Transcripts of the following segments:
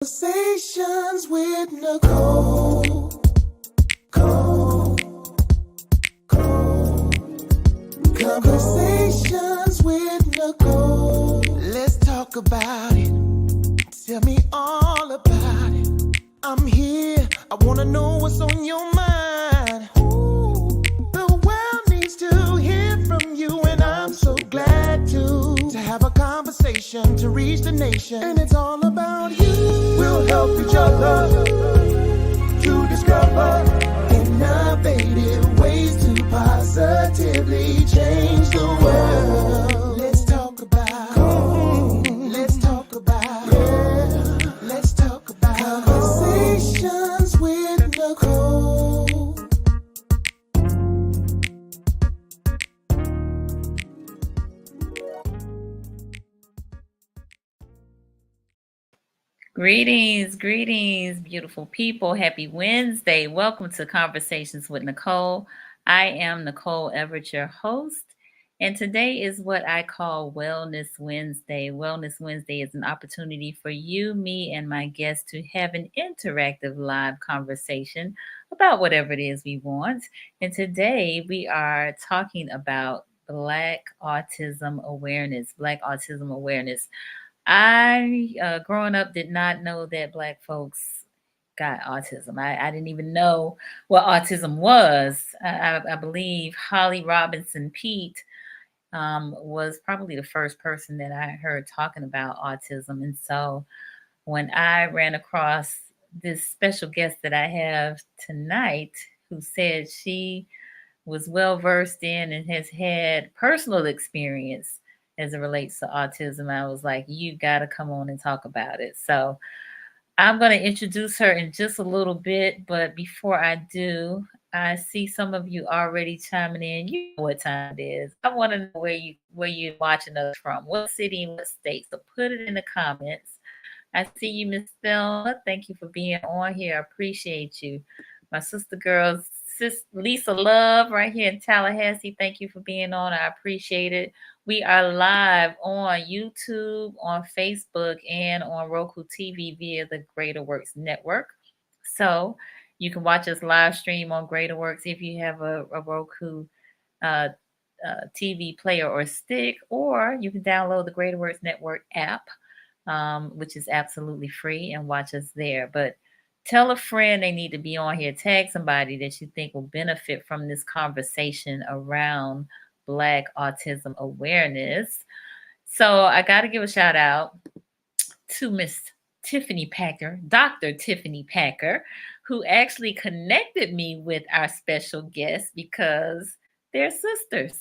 Conversations with Nicole. Conversations with Nicole. Let's talk about it. Tell me all about it. I'm here. I wanna know what's on your mind. Ooh, the world needs to hear from you, and I'm so glad to have a conversation to reach the nation. And it's all about you. We'll help each other to discover innovative ways to positively change the world. Let's talk about, let's talk about, yeah, let's talk about conversations with Nicole. Greetings, beautiful people. Happy Wednesday. Welcome to Conversations with Nicole. I am Nicole Everett, your host, and today is what I call Wellness Wednesday. Wellness Wednesday is an opportunity for you, me, and my guests to have an interactive live conversation about whatever it is we want. And today we are talking about Black Autism Awareness. Black Autism Awareness. I, growing up, did not know that Black folks got autism. I didn't even know what autism was. I believe Holly Robinson Pete was probably the first person that I heard talking about autism. And so when I ran across this special guest that I have tonight, who said she was well versed in and has had personal experience as it relates to autism, I was like, you got to come on and talk about it. So I'm going to introduce her in just a little bit. But before I do, I see some of you already chiming in. You know what time it is. I want to know where you're watching us from, what city and what state. So put it in the comments. I see you, Miss Thelma. Thank you for being on here. I appreciate you. My sister girls, Sis Lisa Love, right here in Tallahassee. Thank you for being on. I appreciate it. We are live on YouTube, on Facebook, and on RokuTV via the Greater Works Network. So you can watch us live stream on Greater Works if you have a Roku uh, TV player or stick, or you can download the Greater Works Network app, which is absolutely free, and watch us there. But tell a friend they need to be on here. Tag somebody that you think will benefit from this conversation around Black Autism Awareness. So I got to give a shout out to Miss Tiffany Packer, Dr. Tiffany Packer, who actually connected me with our special guest because they're sisters.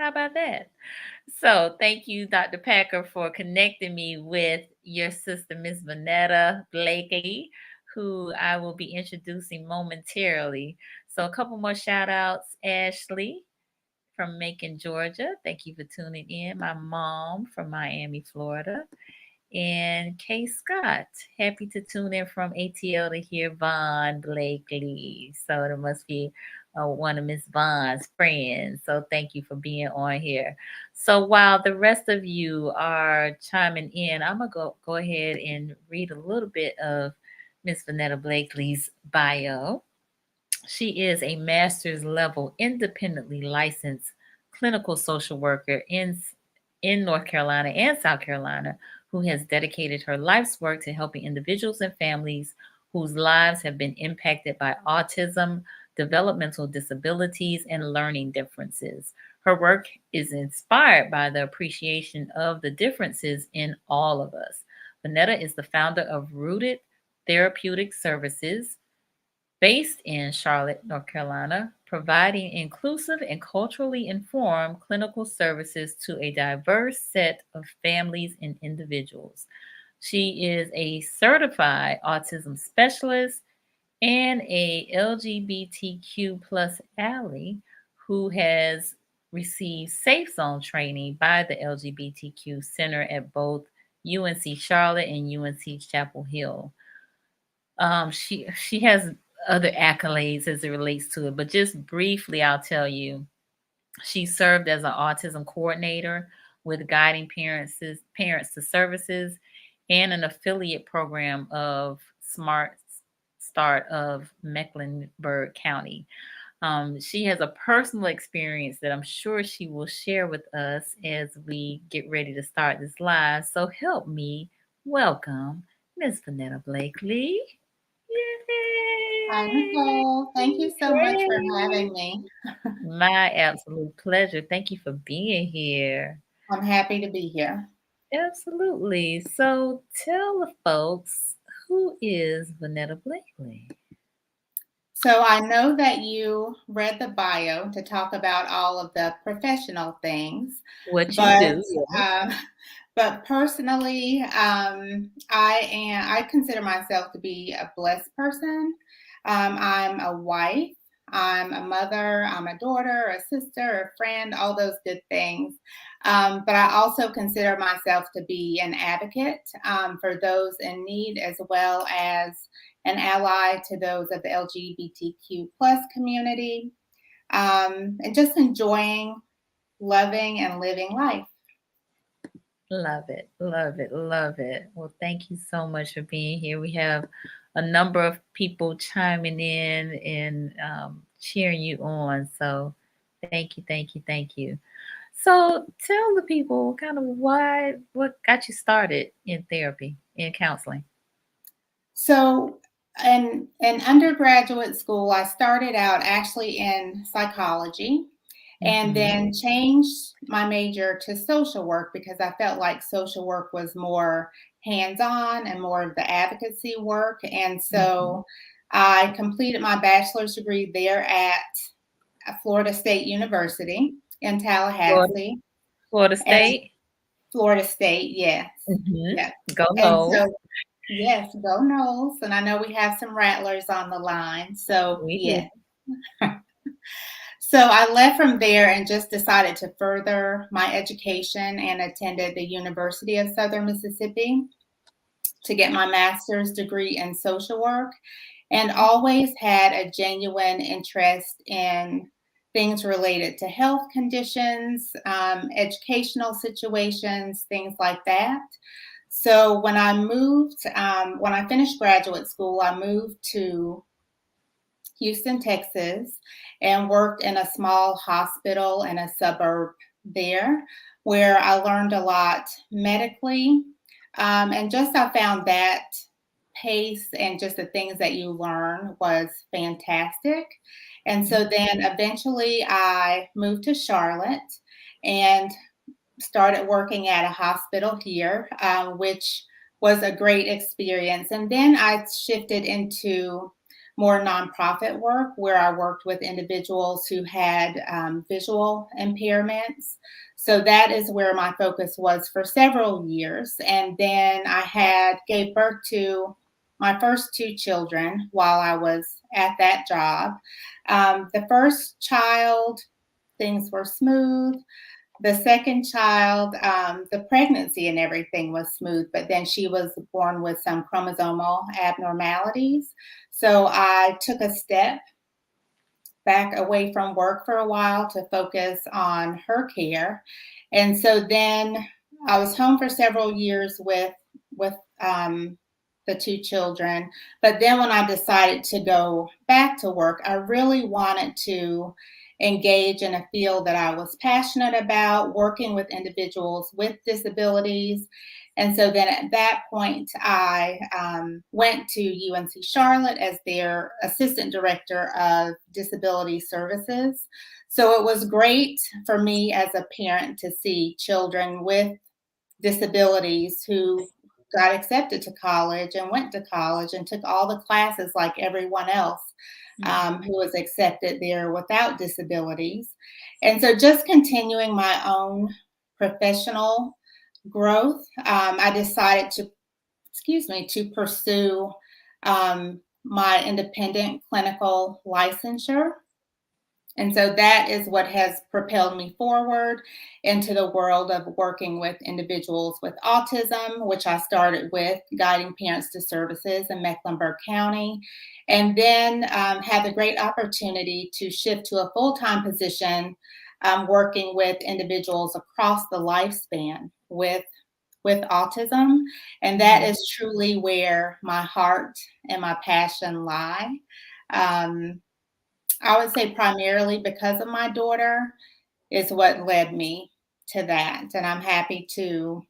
How about that? So thank you, Dr. Packer, for connecting me with your sister, Miss Vonetta Blakely, who I will be introducing momentarily. So a couple more shout outs. Ashley from Macon, Georgia. Thank you for tuning in. My mom from Miami, Florida. And Kay Scott, happy to tune in from ATL to hear Vaughn Blakely. So there must be one of Miss Vaughn's friends. So thank you for being on here. So while the rest of you are chiming in, I'm gonna go ahead and read a little bit of Miss Vonetta Blakely's bio. She is a master's level independently licensed clinical social worker in North Carolina and South Carolina, who has dedicated her life's work to helping individuals and families whose lives have been impacted by autism, developmental disabilities, and learning differences. Her work is inspired by the appreciation of the differences in all of us. Vonetta is the founder of Rooted Therapeutic Services, based in Charlotte, North Carolina, providing inclusive and culturally informed clinical services to a diverse set of families and individuals. She is a certified autism specialist and a LGBTQ plus ally who has received Safe Zone training by the LGBTQ Center at both UNC Charlotte and UNC Chapel Hill. She has other accolades as it relates to it, but just briefly, I'll tell you, she served as an autism coordinator with guiding parents to services and an affiliate program of Smart Start of Mecklenburg County. She has a personal experience that I'm sure she will share with us as we get ready to start this live. So help me welcome Miss Vonetta Blakely. Hi, Yay! Nicole. Thank you so much for Yay! having me. My absolute pleasure. Thank you for being here. I'm happy to be here. Absolutely. So tell the folks, who is Vonetta Blakely? So I know that you read the bio to talk about all of the professional things, What you but do? Yes. um, but personally, I consider myself to be a blessed person. I'm a wife. I'm a mother. I'm a daughter, a sister, a friend, all those good things. But I also consider myself to be an advocate for those in need, as well as an ally to those of the LGBTQ plus community, and just enjoying, loving, and living life. Love it, love it, love it. Well, thank you so much for being here. We have a number of people chiming in and cheering you on. So, thank you, thank you, thank you. So, tell the people kind of what got you started in therapy, in counseling. So, in undergraduate school, I started out actually in psychology and Mm-hmm. then changed my major to social work because I felt like social work was more hands on and more of the advocacy work. And Mm-hmm. so I completed my bachelor's degree there at Florida State University in Florida, Tallahassee. Florida And State. Florida State, yes. Yes. Mm-hmm. Go And Noles. so yes, go Knowles. And I know we have some Rattlers on the line. So, We do. yeah. So I left from there and just decided to further my education and attended the University of Southern Mississippi to get my master's degree in social work, and always had a genuine interest in things related to health conditions, educational situations, things like that. So when I finished graduate school, I moved to Houston, Texas, and worked in a small hospital in a suburb there where I learned a lot medically. And just I found that pace and just the things that you learn was fantastic. And so then eventually I moved to Charlotte and started working at a hospital here, which was a great experience. And then I shifted into more nonprofit work where I worked with individuals who had visual impairments. So that is where my focus was for several years. And then I gave birth to my first two children while I was at that job. The first child, things were smooth. The second child, the pregnancy and everything was smooth, but then she was born with some chromosomal abnormalities. So I took a step back away from work for a while to focus on her care. And so then I was home for several years with the two children. But then when I decided to go back to work, I really wanted to engage in a field that I was passionate about, working with individuals with disabilities. And so then at that point, I went to UNC Charlotte as their assistant director of disability services. So it was great for me as a parent to see children with disabilities who got accepted to college and went to college and took all the classes like everyone else who was accepted there without disabilities. And so just continuing my own professional growth, I decided to pursue my independent clinical licensure. And so that is what has propelled me forward into the world of working with individuals with autism, which I started with guiding parents to services in Mecklenburg County, and then had the great opportunity to shift to a full-time position working with individuals across the lifespan with with autism. And that is truly where my heart and my passion lie. I would say primarily because of my daughter is what led me to that. And I'm happy to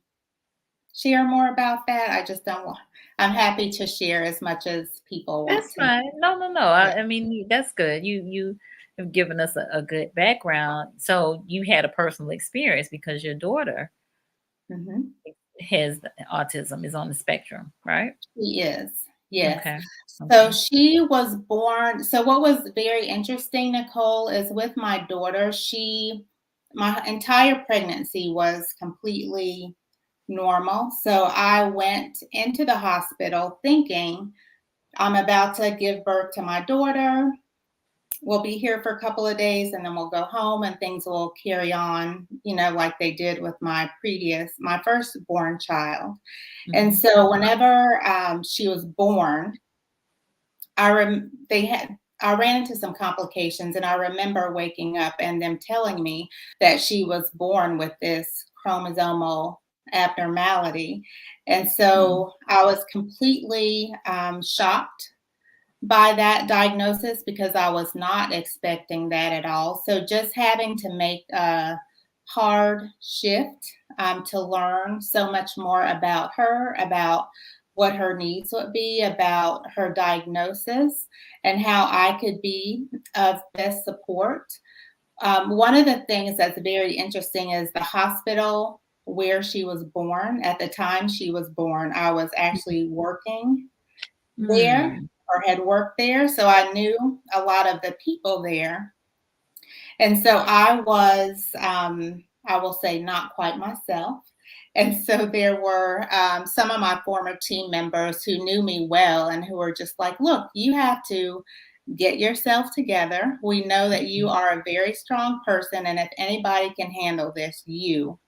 share more about that. I just don't want, I'm happy to share as much as people want That's to know. fine. No. Yeah. I mean, that's good. You have given us a good background. So you had a personal experience because your daughter Mhm. has autism, is on the spectrum, right? She is. Yes. Okay. So Okay. she was born. So what was very interesting, Nicole, is with my daughter, my entire pregnancy was completely normal. So I went into the hospital thinking I'm about to give birth to my daughter. We'll be here for a couple of days and then we'll go home and things will carry on, like they did with my firstborn child. And Mhm. so whenever she was born, I ran into some complications, and I remember waking up and them telling me that she was born with this chromosomal abnormality. And Mm. so I was completely shocked by that diagnosis because I was not expecting that at all. So just having to make a hard shift to learn so much more about her, about what her needs would be, about her diagnosis, and how I could be of best support. One of the things that's very interesting is the hospital where she was born. At the time she was born, I was actually working there Mm. or had worked there. So I knew a lot of the people there. And so I was, I will say, not quite myself. And so there were some of my former team members who knew me well and who were just like, look, you have to get yourself together. We know that you are a very strong person. And if anybody can handle this, you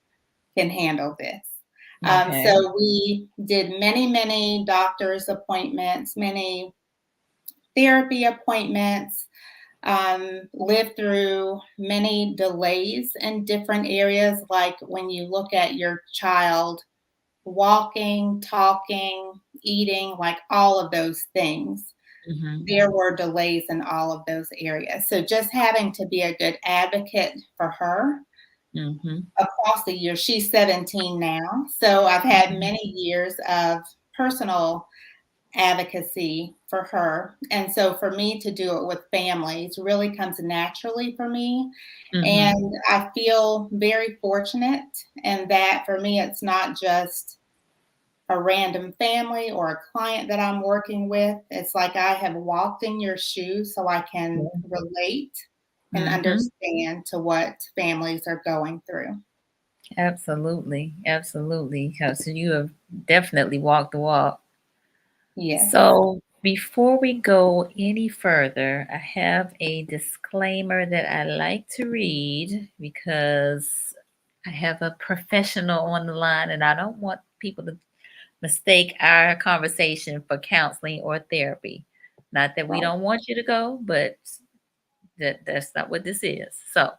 can handle this. Okay. So we did many, many doctor's appointments, many therapy appointments, lived through many delays in different areas, like when you look at your child walking, talking, eating, like all of those things. Mhm. There were delays in all of those areas. So just having to be a good advocate for her Mhm. across the years. She's 17 now. So I've had Mhm. many years of personal advocacy for her. And so for me to do it with families really comes naturally for me. Mhm. And I feel very fortunate in that for me, it's not just a random family or a client that I'm working with. It's like I have walked in your shoes so I can Yeah. relate and Mhm. understand to what families are going through. Absolutely. Absolutely. Because you have definitely walked the walk. Yes. So before we go any further, I have a disclaimer that I like to read because I have a professional on the line and I don't want people to mistake our conversation for counseling or therapy. Not that we Right. don't want you to go, but that's not what this is. So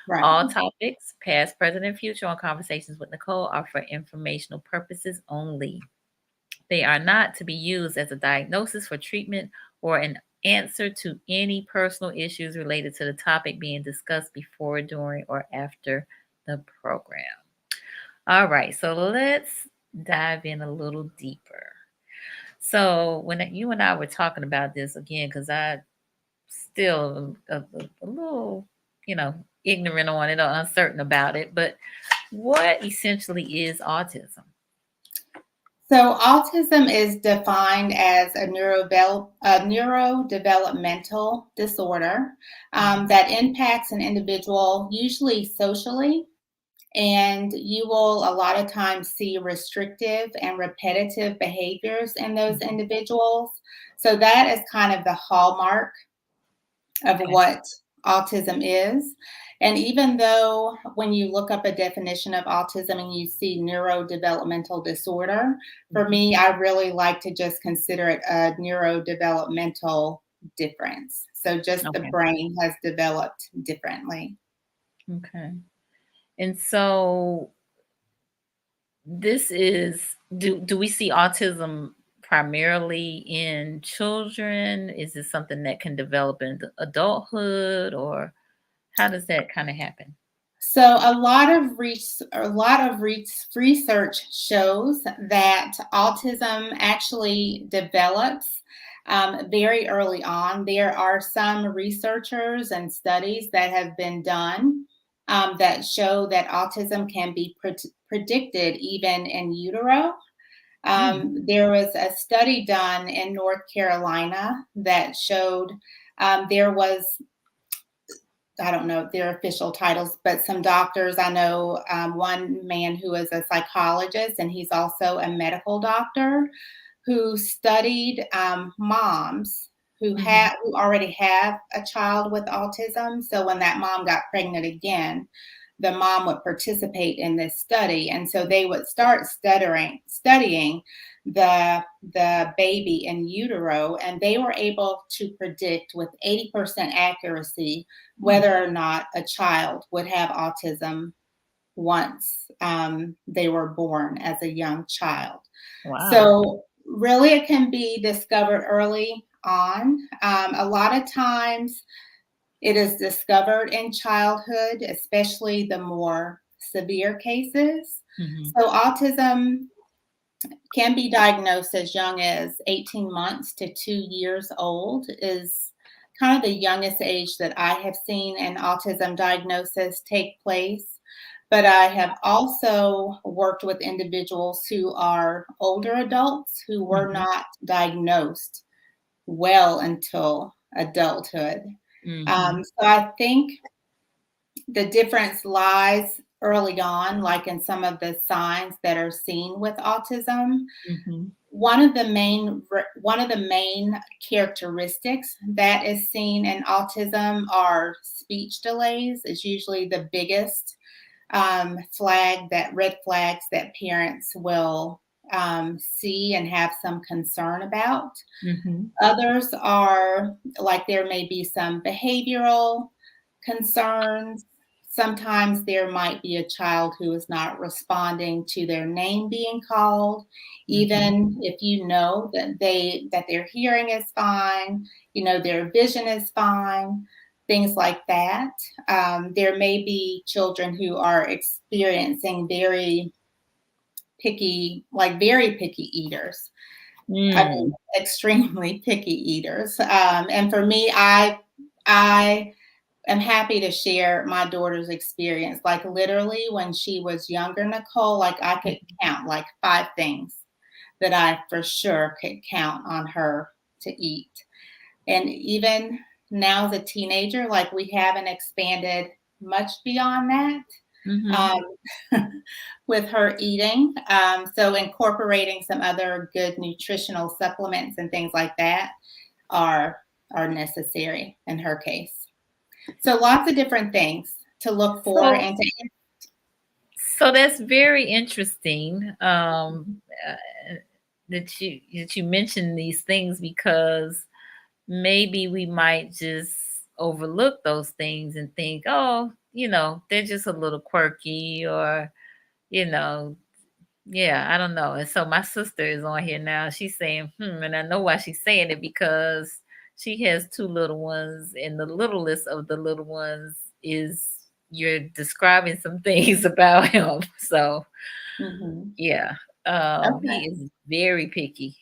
Right. all topics, past, present, and future on Conversations with Nicole are for informational purposes only. They are not to be used as a diagnosis for treatment or an answer to any personal issues related to the topic being discussed before, during, or after the program. All right, so let's dive in a little deeper. So when you and I were talking about this again, because I still a little, ignorant on it or uncertain about it, but what essentially is autism? So autism is defined as a neurodevelopmental disorder Mhm. that impacts an individual usually socially, and you will a lot of times see restrictive and repetitive behaviors in those Mhm. individuals. So that is kind of the hallmark of Okay. what autism is. And even though when you look up a definition of autism and you see neurodevelopmental disorder, for Mhm. me, I really like to just consider it a neurodevelopmental difference. So just the Okay. brain has developed differently. Okay. And so this is, do we see autism primarily in children? Is this something that can develop in adulthood, or how does that kind of happen? So a lot of research shows that autism actually develops very early on. There are some researchers and studies that have been done that show that autism can be predicted even in utero. There was a study done in North Carolina that showed there was, I don't know their official titles, but some doctors, I know one man who is a psychologist and he's also a medical doctor who studied moms who already have a child with autism. So when that mom got pregnant again, the mom would participate in this study. And so they would start studying the baby in utero, and they were able to predict with 80% accuracy whether or not a child would have autism once they were born as a young child. Wow. So really it can be discovered early on. A lot of times it is discovered in childhood, especially the more severe cases. So autism can be diagnosed as young as 18 months to 2 years old is kind of the youngest age that I have seen an autism diagnosis take place. But I have also worked with individuals who are older adults who were not diagnosed well until adulthood. So I think the difference lies early on, like in some of the signs that are seen with autism. One of the main characteristics that is seen in autism are speech delays. It's usually the biggest red flags that parents will see and have some concern about. Others are like there may be some behavioral concerns. Sometimes there might be a child who is not responding to their name being called, even if you know that their hearing is fine, you know, their vision is fine, things like that. There may be children who are experiencing very picky eaters. I mean, extremely picky eaters. And for me, I am happy to share my daughter's experience. Like literally when she was younger, Nicole, like I could count like 5 things that I for sure could count on her to eat. And even now as a teenager, like we haven't expanded much beyond that. With her eating. So incorporating some other good nutritional supplements and things like that are necessary in her case. So lots of different things to look for. So that's very interesting that you mentioned these things, because maybe we might just overlook those things and think, oh, you know, they're just a little quirky, or, you know, yeah, I don't know. And so my sister is on here now. She's saying, and I know why she's saying it, because she has 2 little ones, and the littlest of the little ones is, you're describing some things about him. So yeah, he is very picky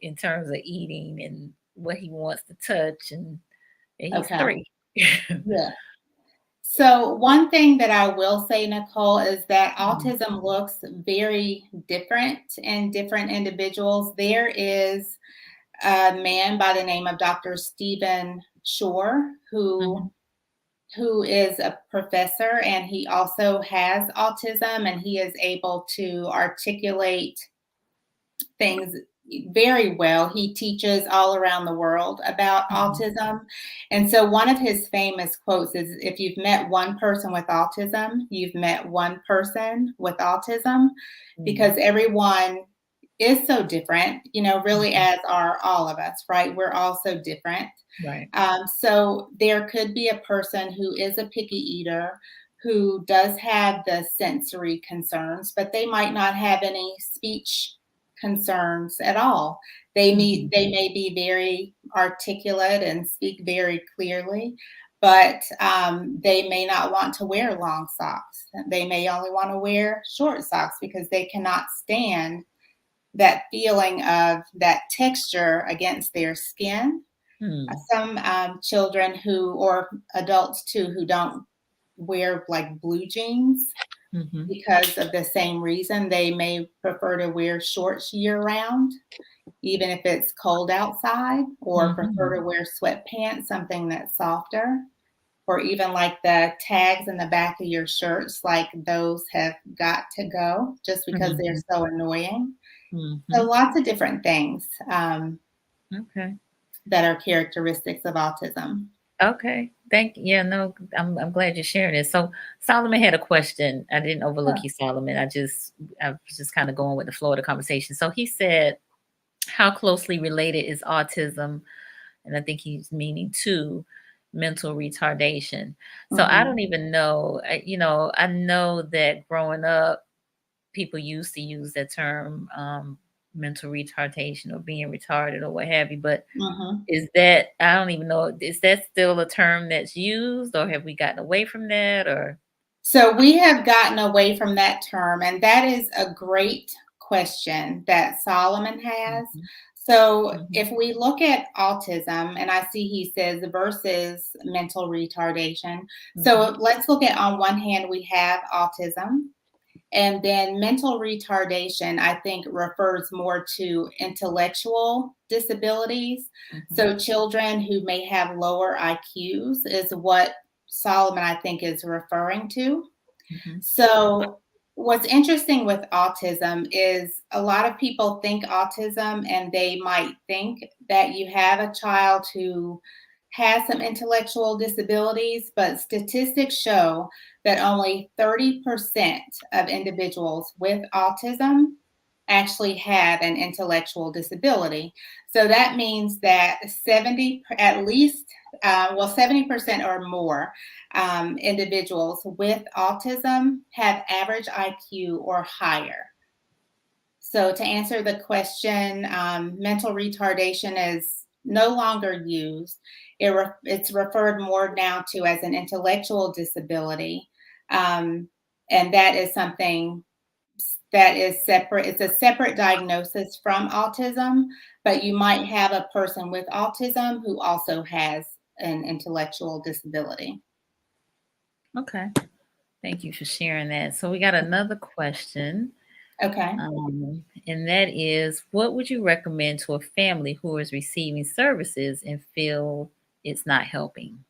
in terms of eating and what he wants to touch, and he's 3. Yeah. So one thing that I will say, Nicole, is that autism looks very different in different individuals. There is a man by the name of Dr. Stephen Shore, who is a professor, and he also has autism, and he is able to articulate things very well. He teaches all around the world about autism. And so one of his famous quotes is, if you've met one person with autism, you've met one person with autism, because everyone is so different, you know, really, as are all of us, right? We're all so different. Right. So there could be a person who is a picky eater who does have the sensory concerns, but they might not have any speech concerns at all. They may be very articulate and speak very clearly, but they may not want to wear long socks. They may only want to wear short socks because they cannot stand that feeling of that texture against their skin. Some children or adults too, who don't wear like blue jeans because of the same reason. They may prefer to wear shorts year round, even if it's cold outside, or prefer to wear sweatpants, something that's softer, or even like the tags in the back of your shirts, like those have got to go just because they're so annoying. So lots of different things that are characteristics of autism. Okay. I'm glad you're sharing this. So Solomon had a question. I didn't overlook you, Solomon. I was just kind of going with the flow of the conversation. So he said, how closely related is autism? And I think he's meaning to mental retardation. So I don't even know, I know that growing up, people used to use that term, mental retardation or being retarded or what have you, but I don't even know, is that still a term that's used, or have we gotten away from that? Or so we have gotten away from that term, and that is a great question that Solomon has. So if we look at autism, and I see he says versus mental retardation. So let's look at, on one hand, we have autism. And then mental retardation, I think, refers more to intellectual disabilities. So children who may have lower IQs is what Solomon, I think, is referring to. So what's interesting with autism is a lot of people think autism, and they might think that you have a child who has some intellectual disabilities, but statistics show that only 30% of individuals with autism actually have an intellectual disability. So that means that 70% or more individuals with autism have average IQ or higher. So to answer the question, mental retardation is no longer used. It's referred more now to as an intellectual disability. And that is something that is separate. It's a separate diagnosis from autism, but you might have a person with autism who also has an intellectual disability. Okay. Thank you for sharing that. So we got another question. Okay. And that is, what would you recommend to a family who is receiving services and feel it's not helping?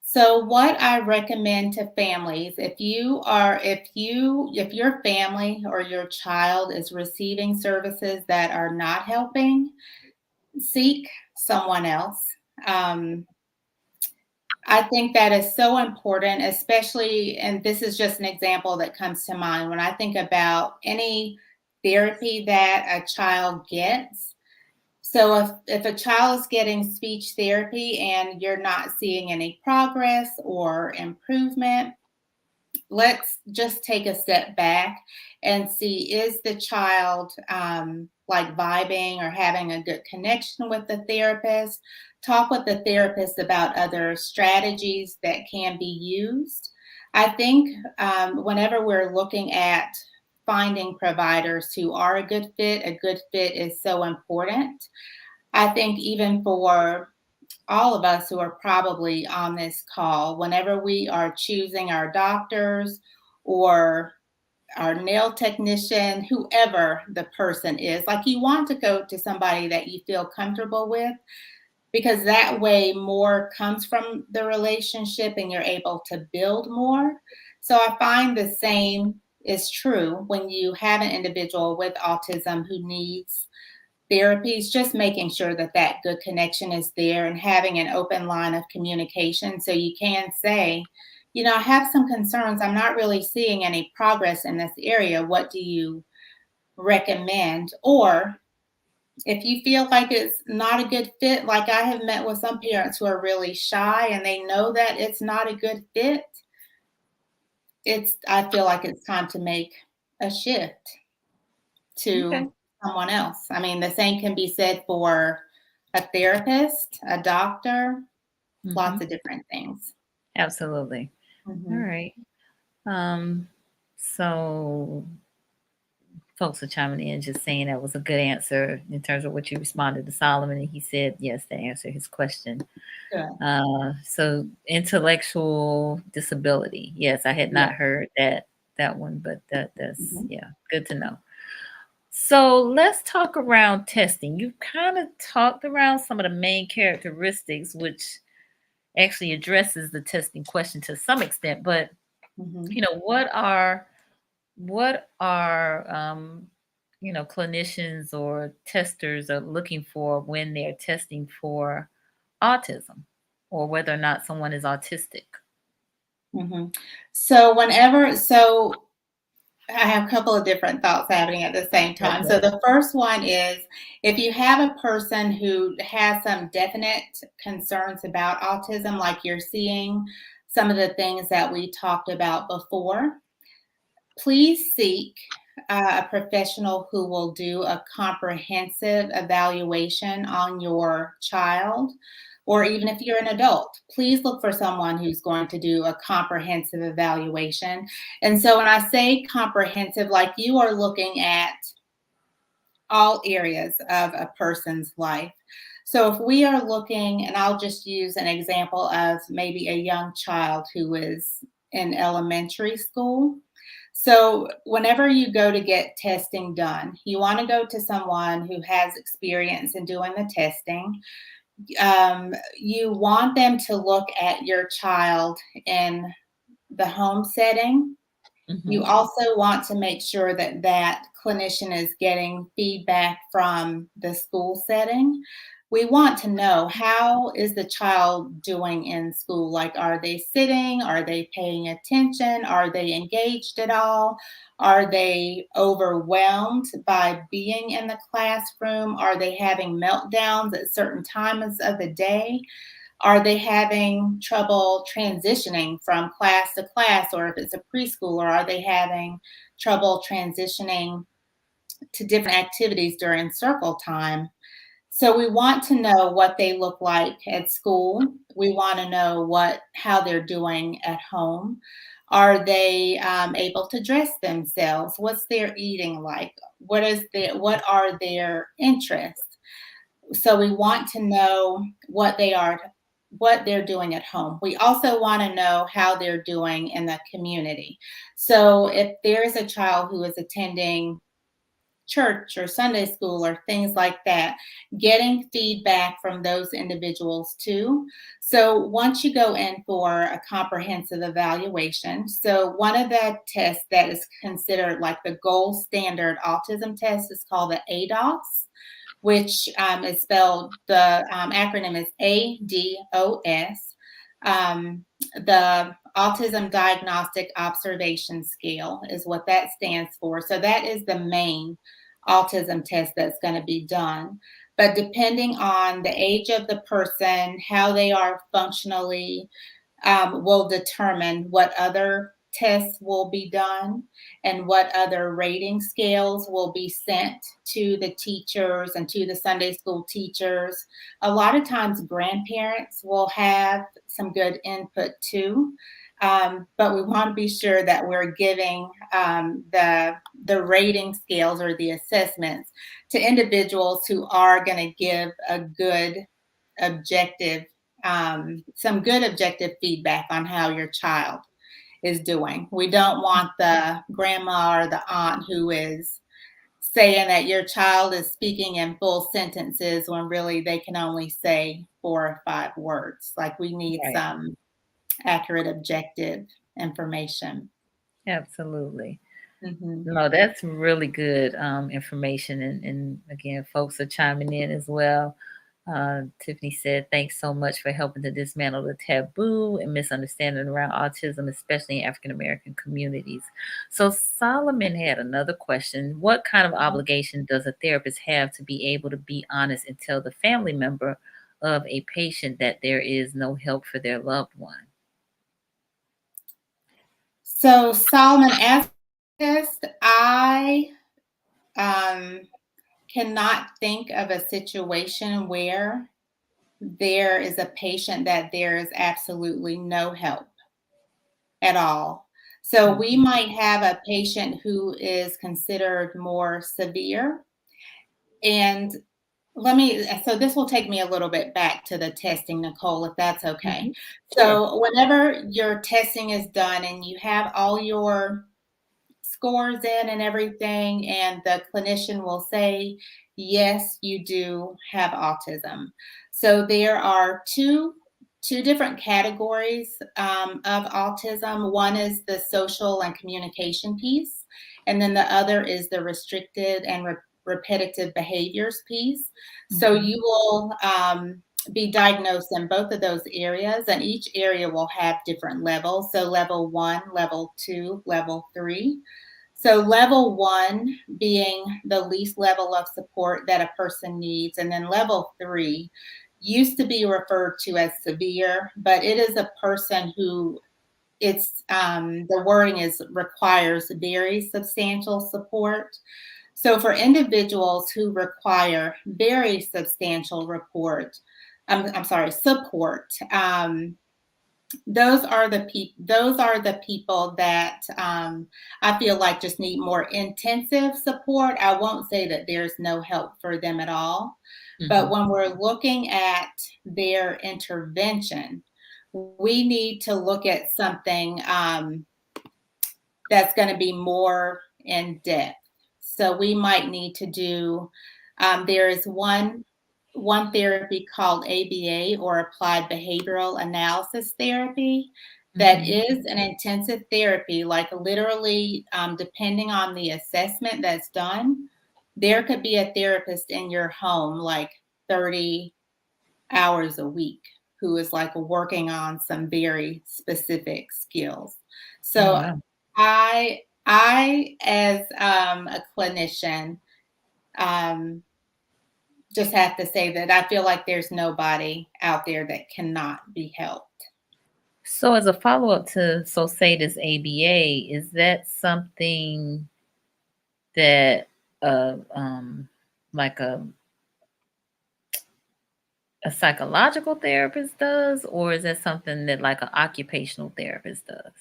So what I recommend to families, if your family or your child is receiving services that are not helping, seek someone else. I think that is so important, especially, and this is just an example that comes to mind when I think about any therapy that a child gets. So if a child is getting speech therapy and you're not seeing any progress or improvement, let's just take a step back and see, is the child like vibing or having a good connection with the therapist? Talk with the therapist about other strategies that can be used. I think whenever we're looking at finding providers who are a good fit is so important. I think even for all of us who are probably on this call, whenever we are choosing our doctors or our nail technician, whoever the person is, like, you want to go to somebody that you feel comfortable with, because that way more comes from the relationship and you're able to build more. So I find the same is true when you have an individual with autism who needs therapies, just making sure that that good connection is there and having an open line of communication so you can say, I have some concerns. I'm not really seeing any progress in this area. What do you recommend? Or if you feel like it's not a good fit, like I have met with some parents who are really shy and they know that it's not a good fit, I feel like it's time to make a shift Okay. to someone else. I mean, the same can be said for a therapist, a doctor, lots of different things. Absolutely. All Mhm. right. So folks are chiming in just saying that was a good answer in terms of what you responded to Solomon, and he said yes to answer his question. Good. So intellectual disability. Yes, I had not Yeah. heard that one, but that's Mhm. yeah, good to know. So let's talk around testing. You kind of talked around some of the main characteristics, which actually addresses the testing question to some extent. But Mhm. what are clinicians or testers are looking for when they're testing for autism, or whether or not someone is autistic? Mhm. So I have a couple of different thoughts happening at the same time. So Okay. the first one is if you have a person who has some definite concerns about autism, like you're seeing some of the things that we talked about before, please seek a professional who will do a comprehensive evaluation on your child, or even if you're an adult, please look for someone who's going to do a comprehensive evaluation. And so when I say comprehensive, like you are looking at all areas of a person's life. So if we are looking, and I'll just use an example of maybe a young child who is in elementary school. So whenever you go to get testing done, you want to go to someone who has experience in doing the testing. You want them to look at your child in the home setting. You Mm-hmm. also want to make sure that that clinician is getting feedback from the school setting. We want to know, how is the child doing in school? Like, are they sitting? Are they paying attention? Are they engaged at all? Are they overwhelmed by being in the classroom? Are they having meltdowns at certain times of the day? Are they having trouble transitioning from class to class? Or if it's a preschooler, are they having trouble transitioning to different activities during circle time? So we want to know what they look like at school. We want to know how they're doing at home. Are they able to dress themselves? What's their eating like? What are their interests? So we want to know what they're doing at home. We also want to know how they're doing in the community. So if there is a child who is attending church or Sunday school or things like that, getting feedback from those individuals too. So once you go in for a comprehensive evaluation, so one of the tests that is considered like the gold standard autism test is called the ADOS, which is spelled, the acronym is ADOS. The Autism Diagnostic Observation Scale is what that stands for. So that is the main autism test that's going to be done. But depending on the age of the person, how they are functionally, will determine what other tests will be done and what other rating scales will be sent to the teachers and to the Sunday school teachers. A lot of times, grandparents will have some good input too. But we want to be sure that we're giving the rating scales or the assessments to individuals who are going to give a good objective, some good objective feedback on how your child is doing. We don't want the grandma or the aunt who is saying that your child is speaking in full sentences when really they can only say 4 or 5 words. Like, we need Right. some accurate, objective information. Absolutely. Mhm. No, that's really good information. And again, folks are chiming in as well. Tiffany said, thanks so much for helping to dismantle the taboo and misunderstanding around autism, especially in African American communities. So, Solomon had another question. What kind of obligation does a therapist have to be able to be honest and tell the family member of a patient that there is no help for their loved one? So Solomon, as a therapist, I cannot think of a situation where there is a patient that there is absolutely no help at all. So we Mhm. might have a patient who is considered more severe. And so this will take me a little bit back to the testing, Nicole, if that's okay. Mhm. Sure. So whenever your testing is done and you have all your scores in and everything, and the clinician will say, yes, you do have autism. So there are two different categories of autism. One is the social and communication piece, and then the other is the restricted and repetitive behaviors piece. So Mhm. you will be diagnosed in both of those areas, and each area will have different levels. So level 1, level 2, level 3. So level 1 being the least level of support that a person needs, and then level 3 used to be referred to as severe, but it is a person who it's the wording is requires very substantial support. So for individuals who require very substantial support. Those are the people that I feel like just need more intensive support. I won't say that there's no help for them at all, but Mhm. when we're looking at their intervention, we need to look at something that's going to be more in depth. So we might need to do. There is one therapy called ABA, or Applied Behavioral Analysis Therapy, that Mhm. is an intensive therapy, like literally, depending on the assessment that's done, there could be a therapist in your home like 30 hours a week who is like working on some very specific skills. Oh So wow. I as a clinician, um, just have to say that I feel like there's nobody out there that cannot be helped. So as a follow up to say this ABA, is that something that like a psychological therapist does, or is that something that like an occupational therapist does?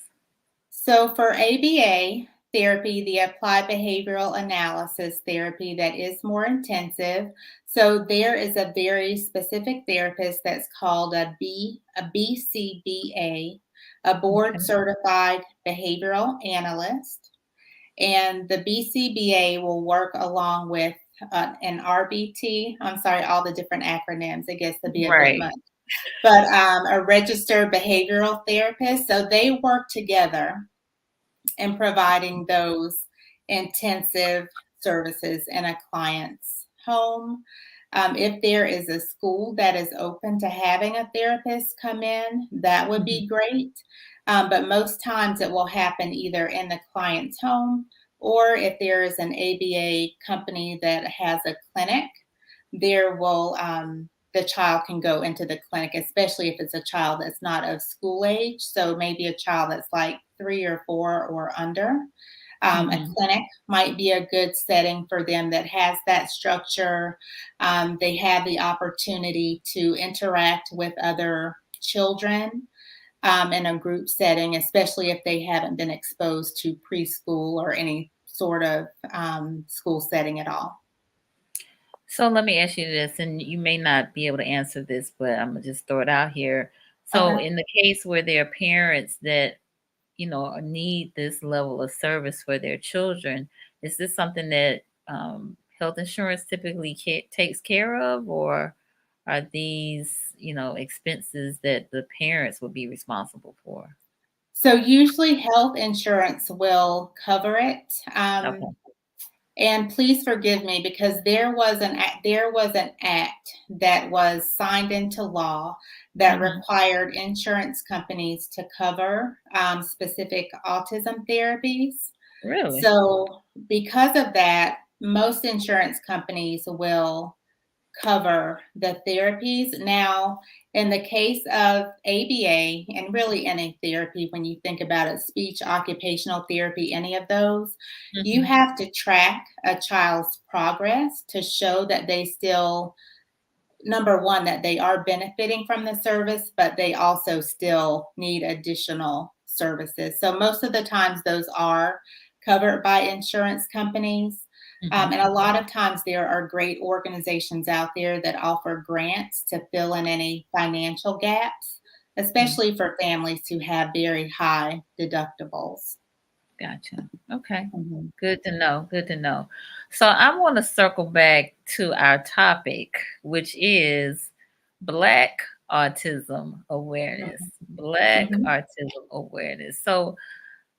So for ABA therapy, the applied behavioral analysis therapy, that is more intensive. So there is a very specific therapist that's called a BCBA, a board Okay. certified behavioral analyst. And the BCBA will work along with an RBT. I'm sorry, all the different acronyms. It gets to be a bit Right. much. But a registered behavioral therapist. So they work together in providing those intensive services in a client's home. If there is a school that is open to having a therapist come in, that would Mhm. be great. But most times it will happen either in the client's home, or if there is an ABA company that has a clinic, there will the child can go into the clinic, especially if it's a child that's not of school age. So maybe a child that's like 3 or 4 or under. A Mhm. clinic might be a good setting for them that has that structure. They have the opportunity to interact with other children in a group setting, especially if they haven't been exposed to preschool or any sort of school setting at all. So let me ask you this, and you may not be able to answer this, but I'm gonna just throw it out here. So Okay. in the case where there are parents that need this level of service for their children, is this something that health insurance typically takes care of, or are these expenses that the parents would be responsible for? So usually health insurance will cover it. Okay. And please forgive me because there was an act that was signed into law that Hmm. required insurance companies to cover specific autism therapies. Really? So because of that, most insurance companies will cover the therapies. Now, in the case of ABA, and really any therapy, when you think about it, speech, occupational therapy, any of those, you Mhm. have to track a child's progress to show that they still, number one, that they are benefiting from the service, but they also still need additional services. So most of the times those are covered by insurance companies. Mhm. And a lot of times there are great organizations out there that offer grants to fill in any financial gaps, Mm. especially for families who have very high deductibles. Gotcha. Okay. Mhm. Good to know. Good to know. So I want to circle back to our topic, which is Black Autism Awareness. Black Mhm. Autism Awareness. So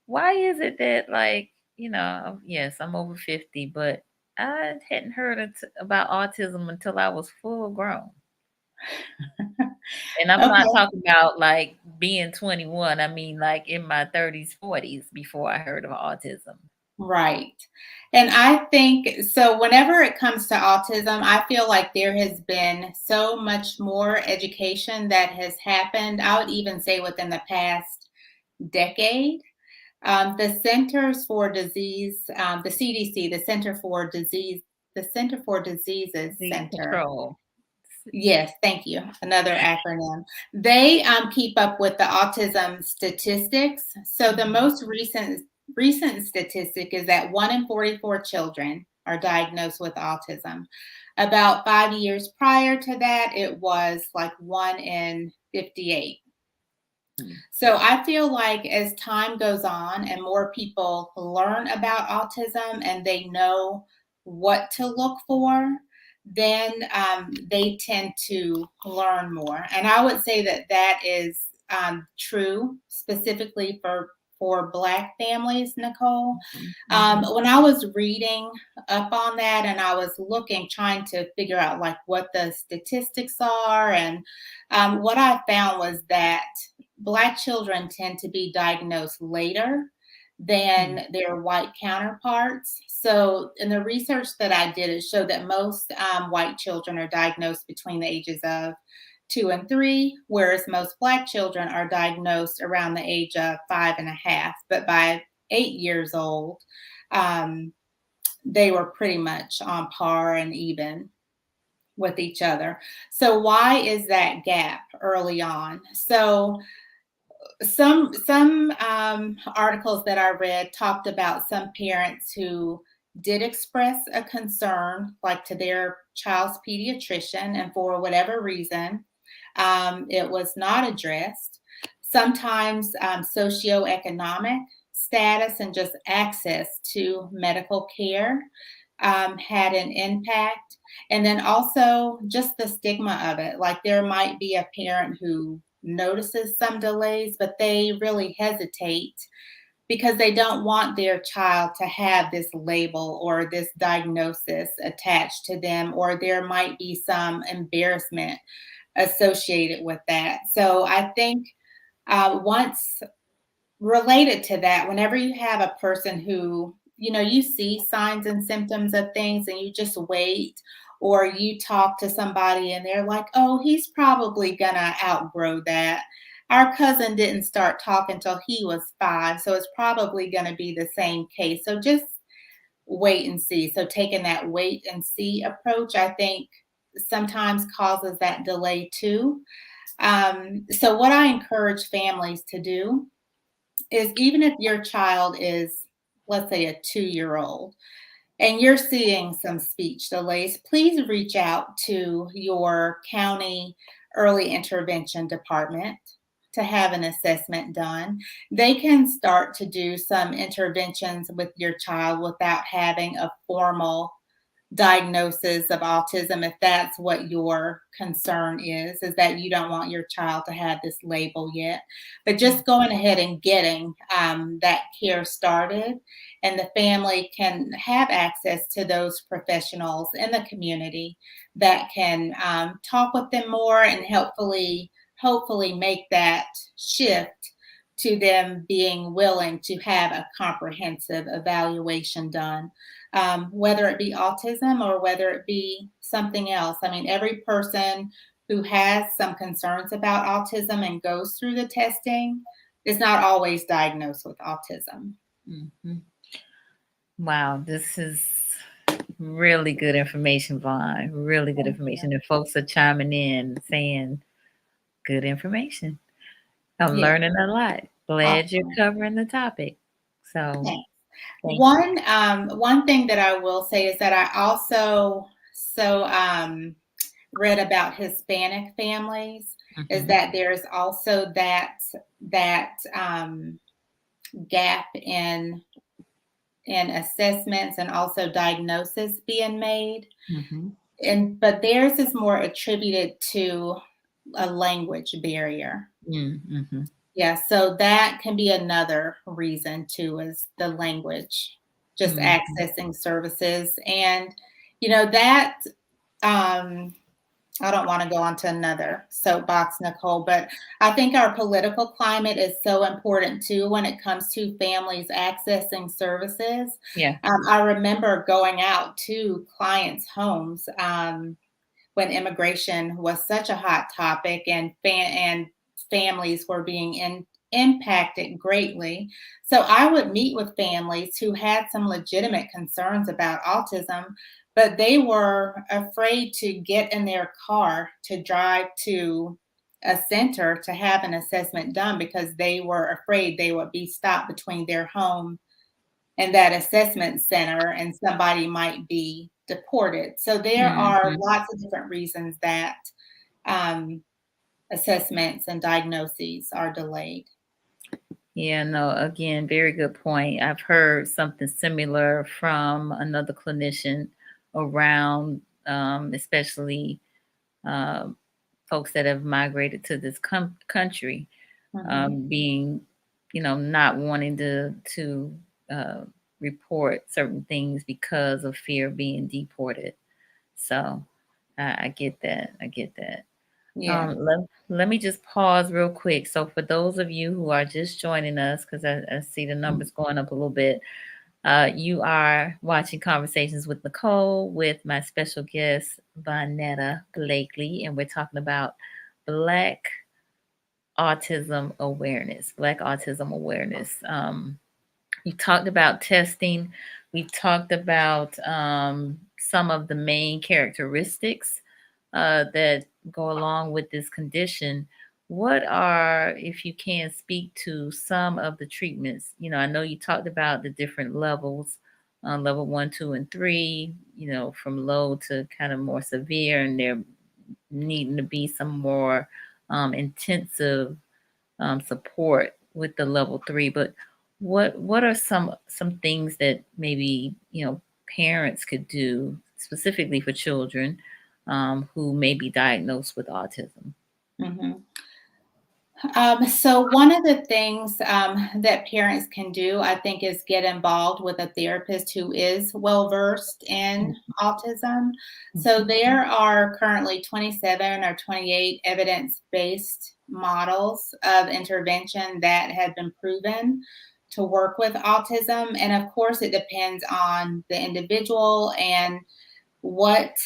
why is it that, like, yes, I'm over 50, but I hadn't heard about autism until I was full grown. And I'm not Okay. talking about like being 21. I mean, like in my 30s, 40s before I heard of autism. Right. And I think so, whenever it comes to autism, I feel like there has been so much more education that has happened. I would even say within the past decade. The Centers for Disease, the CDC, the Center for Diseases Disease Center. control. Yes, thank you. Another acronym. They keep up with the autism statistics. So the Mhm. most recent statistic is that 1 in 44 children are diagnosed with autism. About 5 years prior to that, it was like 1 in 58. Mm. So I feel like as time goes on and more people learn about autism and they know what to look for, then they tend to learn more. And I would say that that is true specifically for Black families, Nicole. Mhm. Mhm. When I was reading up on that and I was looking, trying to figure out like what the statistics are, and what I found was that Black children tend to be diagnosed later Mm. than their white counterparts. So, in the research that I did, it showed that most white children are diagnosed between the ages of 2 and 3, whereas most Black children are diagnosed around the age of 5.5. But by 8 years old, um, they were pretty much on par and even with each other. So, why is that gap early on? So, some articles that I read talked about some parents who did express a concern, like to their child's pediatrician, and for whatever reason, it was not addressed. Sometimes socioeconomic status and just access to medical care had an impact. And then also just the stigma of it. Like there might be a parent who notices some delays, but they really hesitate because they don't want their child to have this label or this diagnosis attached to them, or there might be some embarrassment associated with that. So I think once related to that, whenever you have a person who, you see signs and symptoms of things and you just wait, or you talk to somebody and they're like, oh, he's probably gonna outgrow that. Our cousin didn't start talking till he was 5, so it's probably gonna be the same case. So just wait and see. So taking that wait and see approach, I think sometimes causes that delay too. So what I encourage families to do is, even if your child is, let's say, a 2-year-old, and you're seeing some speech delays, please reach out to your county early intervention department to have an assessment done. They can start to do some interventions with your child without having a formal diagnosis of autism, if that's what your concern is that you don't want your child to have this label yet. But Mm. just going ahead and getting that care started, and the family can have access to those professionals in the community that can talk with them more and hopefully make that shift to them being willing to have a comprehensive evaluation done. whether it be autism or whether it be something else. I mean, every person who has some concerns about autism and goes through the testing is not always diagnosed with autism. Mm-hmm. Wow, this is really good information, Vaughn. Really good information. And folks are chiming in saying good information. I'm learning a lot. Glad you're covering the topic. So one thing that I will say is that I also read about Hispanic families, is that there's also that gap in assessments and also diagnosis being made. But theirs is more attributed to a language barrier. Yeah, so that can be another reason too, is the language, just accessing services. And that I don't want to go on to another soapbox, Nicole, but I think our political climate is so important too when it comes to families accessing services. Yeah. I remember going out to clients' homes when immigration was such a hot topic, and families were being impacted greatly. So I would meet with families who had some legitimate concerns about autism, but they were afraid to get in their car to drive to a center to have an assessment done because they were afraid they would be stopped between their home and that assessment center and somebody might be deported. So there are lots of different reasons that assessments and diagnoses are delayed. Yeah, no, again, very good point. I've heard something similar from another clinician around, especially folks that have migrated to this country, being, not wanting to report certain things because of fear of being deported. So I get that. Yeah. Let me just pause real quick. So for those of you who are just joining us, because I see the numbers going up a little bit, you are watching Conversations with Nicole with my special guest, Vonetta Blakely, and we're talking about Black Autism Awareness. We talked about testing. We talked about some of the main characteristics that go along with this condition. What are, if you can speak to some of the treatments? I know you talked about the different levels, level 1, 2, and 3, from low to kind of more severe, and there needing to be some more intensive support with the level 3. But what are some things that maybe parents could do specifically for children who may be diagnosed with autism? So one of the things that parents can do, I think, is get involved with a therapist who is well-versed in autism. So there are currently 27 or 28 evidence-based models of intervention that have been proven to work with autism. And of course, it depends on the individual and what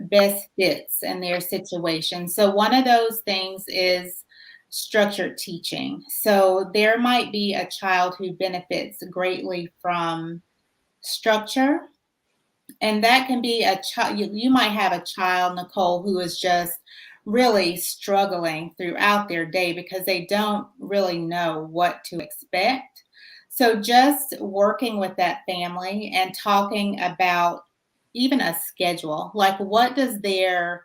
best fits in their situation. So one of those things is structured teaching. So there might be a child who benefits greatly from structure, and that can be a child. You might have a child, Nicole, who is just really struggling throughout their day because they don't really know what to expect. So just working with that family and talking about even a schedule, like what does their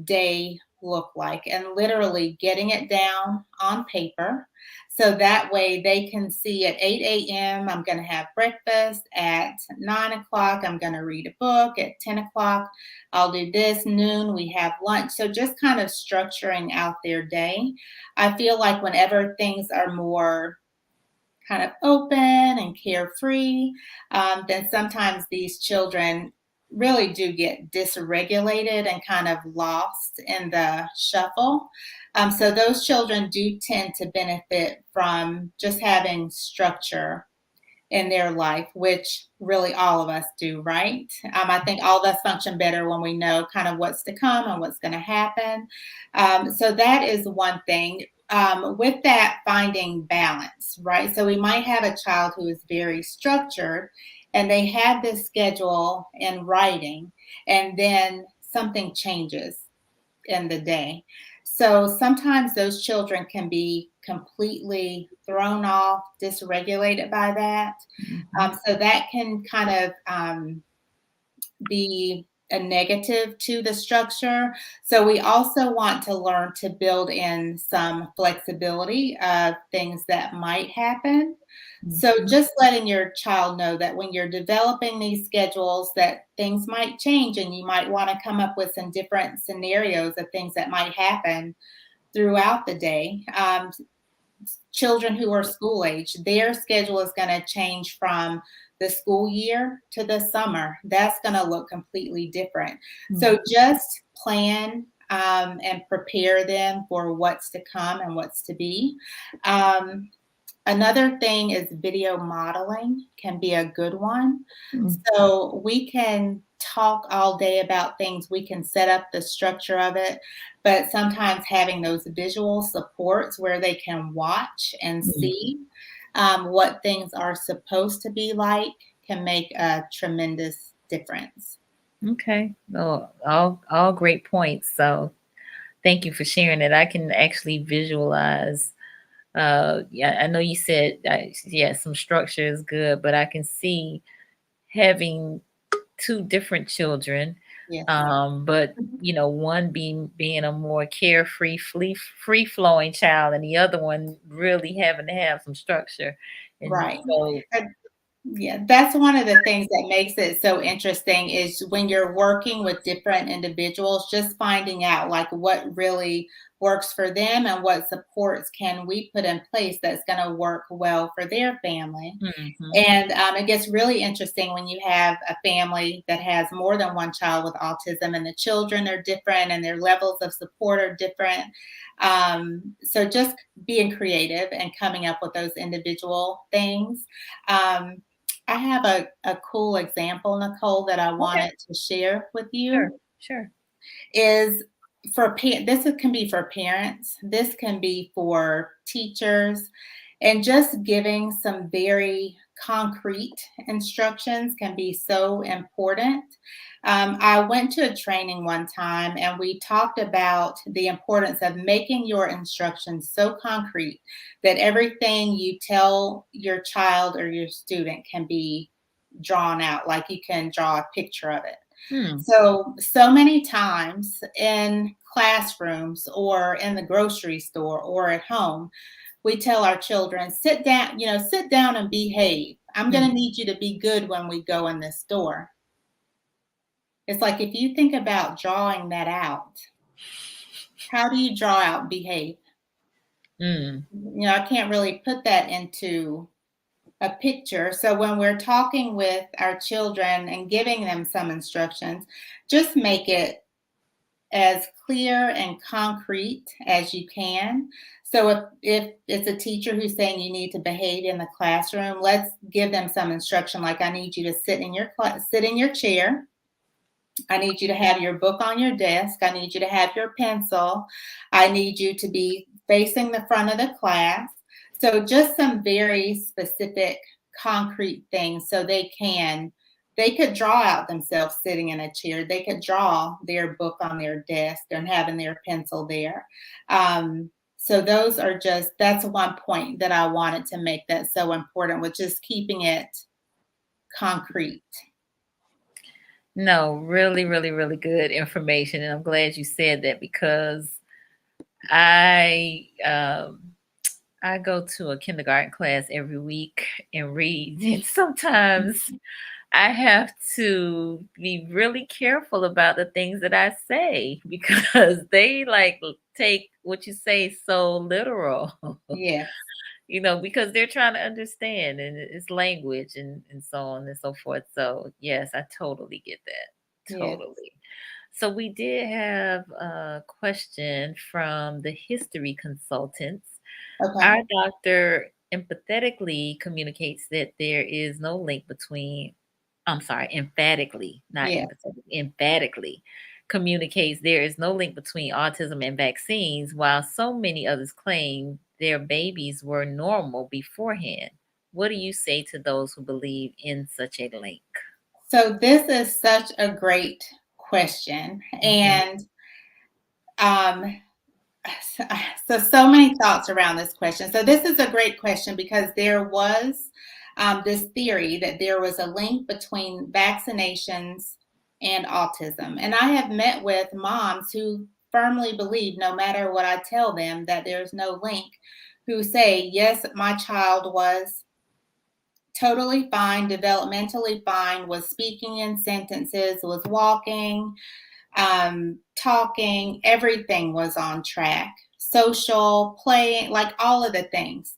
day look like, and literally getting it down on paper. So that way they can see at 8 a.m. I'm going to have breakfast. At 9 o'clock, I'm going to read a book. At 10 o'clock, I'll do this. Noon, we have lunch. So just kind of structuring out their day. I feel like whenever things are more kind of open and carefree, then sometimes these children really do get dysregulated and kind of lost in the shuffle. So those children do tend to benefit from just having structure in their life, which really all of us do, right? I think all of us function better when we know kind of what's to come and what's going to happen. So that is one thing. With that, finding balance, right? So we might have a child who is very structured and they have this schedule in writing, and then something changes in the day. So sometimes those children can be completely thrown off, dysregulated by that. So that can kind of be a negative to the structure. So we also want to learn to build in some flexibility of things that might happen. So just letting your child know that when you're developing these schedules that things might change and you might want to come up with some different scenarios of things that might happen throughout the day. Children who are school age, their schedule is going to change from the school year to the summer. That's going to look completely different. So just plan and prepare them for what's to come and what's to be. Another thing is video modeling can be a good one. So we can talk all day about things, we can set up the structure of it, but sometimes having those visual supports where they can watch and see what things are supposed to be like can make a tremendous difference. Okay. Oh, all great points. So thank you for sharing it. I can actually visualize. Yeah, I know you said some structure is good, but I can see having two different children. Yes. But one being a more carefree, free flowing child, and the other one really having to have some structure. And Right. so Yeah, that's one of the things that makes it so interesting is when you're working with different individuals, just finding out like what really works for them and what supports can we put in place that's going to work well for their family. And it gets really interesting when you have a family that has more than one child with autism and the children are different and their levels of support are different. So just being creative and coming up with those individual things. I have a cool example, Nicole, that I wanted to share with you. Sure. Is for this can be for parents, this can be for teachers, and just giving some very concrete instructions can be so important. I went to a training one time and we talked about the importance of making your instructions so concrete that everything you tell your child or your student can be drawn out, like you can draw a picture of it. So many times in classrooms or in the grocery store or at home, we tell our children, sit down and behave. I'm going to need you to be good when we go in this store. It's like, if you think about drawing that out, how do you draw out behave? I can't really put that into a picture. So when we're talking with our children and giving them some instructions, just make it as clear and concrete as you can. So if it's a teacher who's saying you need to behave in the classroom, let's give them some instruction like, I need you to sit in your chair. I need you to have your book on your desk. I need you to have your pencil. I need you to be facing the front of the class. So just some very specific, concrete things so they could draw out themselves sitting in a chair. They could draw their book on their desk and having their pencil there. So that's one point that I wanted to make that's so important, which is keeping it concrete. No, really, really, really good information. And I'm glad you said that because I go to a kindergarten class every week and read. And sometimes I have to be really careful about the things that I say because they take what you say so literal. Yes. Because they're trying to understand and it's language and so on and so forth. So yes, I totally get that. Totally. Yes. So we did have a question from the history consultants. Okay. Our doctor empathetically communicates that there is no link between, I'm sorry, emphatically, not Yeah. empathetically, emphatically communicates there is no link between autism and vaccines, while so many others claim their babies were normal beforehand. What do you say to those who believe in such a link? So this is such a great question. Mhm. And um, so many thoughts around this question. So this is a great question because there was this theory that there was a link between vaccinations and autism. And I have met with moms who firmly believe, no matter what I tell them, that there's no link, who say, yes, my child was totally fine, developmentally fine, was speaking in sentences, was walking, talking, everything was on track. Social, playing, like all of the things.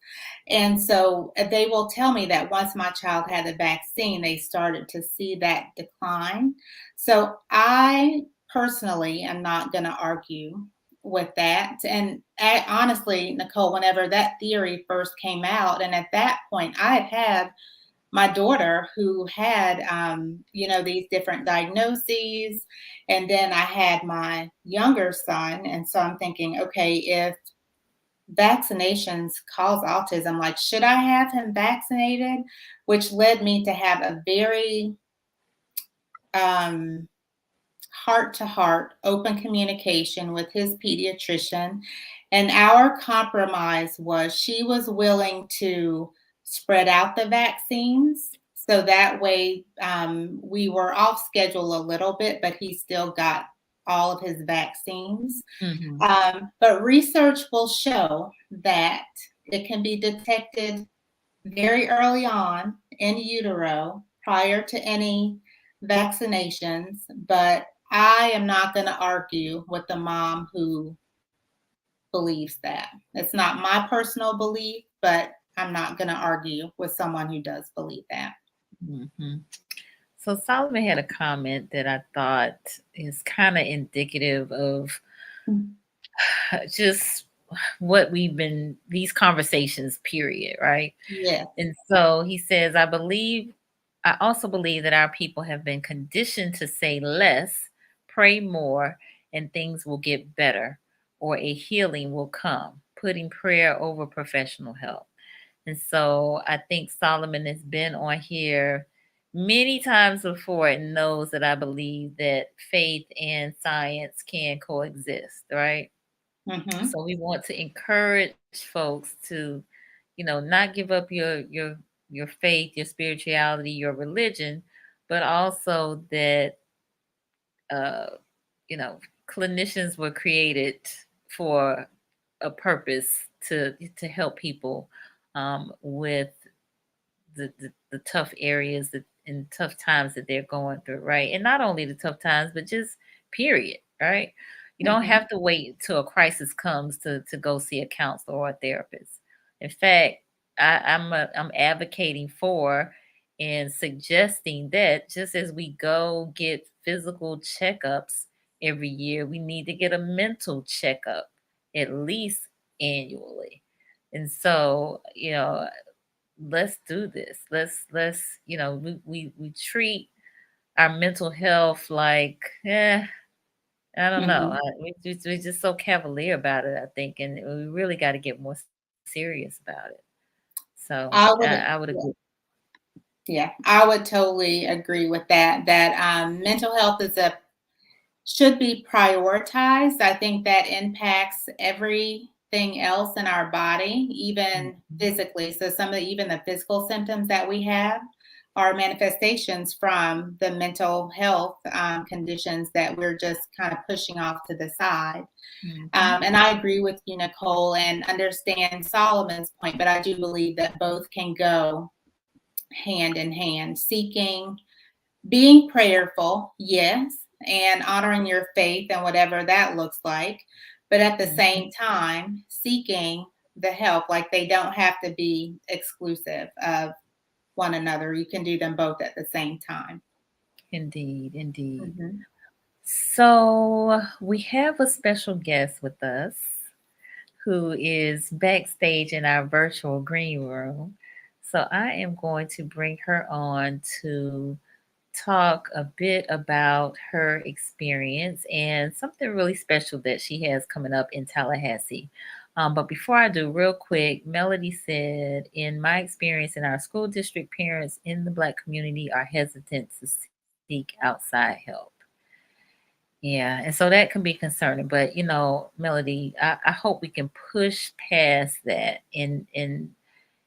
And so they will tell me that once my child had the vaccine, they started to see that decline. So I personally am not going to argue with that. And honestly, Nicole, whenever that theory first came out, and at that point, I had my daughter who had, these different diagnoses. And then I had my younger son. And so I'm thinking, okay, if vaccinations cause autism, like, should I have him vaccinated? Which led me to have a very heart to heart, open communication with his pediatrician. And our compromise was she was willing to spread out the vaccines. So that way we were off schedule a little bit, but he still got all of his vaccines. Mhm. But research will show that it can be detected very early on in utero prior to any vaccinations, but I am not going to argue with the mom who believes that. It's not my personal belief, but I'm not going to argue with someone who does believe that. Mhm. So Solomon had a comment that I thought is kind of indicative of just what we've been, these conversations, period, right? Yes. And so he says, I also believe that our people have been conditioned to say less, pray more, and things will get better, or a healing will come, putting prayer over professional help. And so I think Solomon has been on here many times before and knows that I believe that faith and science can coexist, right? Mm-hmm. So we want to encourage folks to, not give up your faith, your spirituality, your religion, but also that uh, you know, clinicians were created for a purpose to help people with the tough areas and tough times that they're going through, right? And not only the tough times, but just period, right? You don't Mm-hmm. have to wait till a crisis comes to go see a counselor or a therapist. In fact, I'm advocating for and suggesting that just as we go get physical checkups every year, we need to get a mental checkup at least annually. And so, let's do this. Let's we treat our mental health like I don't know. Mm-hmm. We're just so cavalier about it, I think, and we really got to get more serious about it. So I I would, would agree. yeah, I would totally agree with that. That mental health should be prioritized. I think that impacts everything else in our body, even Mhm. physically. So some of even the physical symptoms that we have are manifestations from the mental health conditions that we're just kind of pushing off to the side. Mhm. And I agree with you, Nicole, and understand Solomon's point, but I do believe that both can go hand in hand. Being prayerful, yes, and honoring your faith and whatever that looks like. But at the Mhm. same time, seeking the help, like they don't have to be exclusive of one another. You can do them both at the same time. Indeed, indeed. Mm-hmm. So we have a special guest with us who is backstage in our virtual green room. So I am going to bring her on to talk a bit about her experience and something really special that she has coming up in Tallahassee. But before I do, real quick, Melody said, in my experience in our school district, parents in the Black community are hesitant to seek outside help. Yeah, and so that can be concerning. But Melody, I hope we can push past that and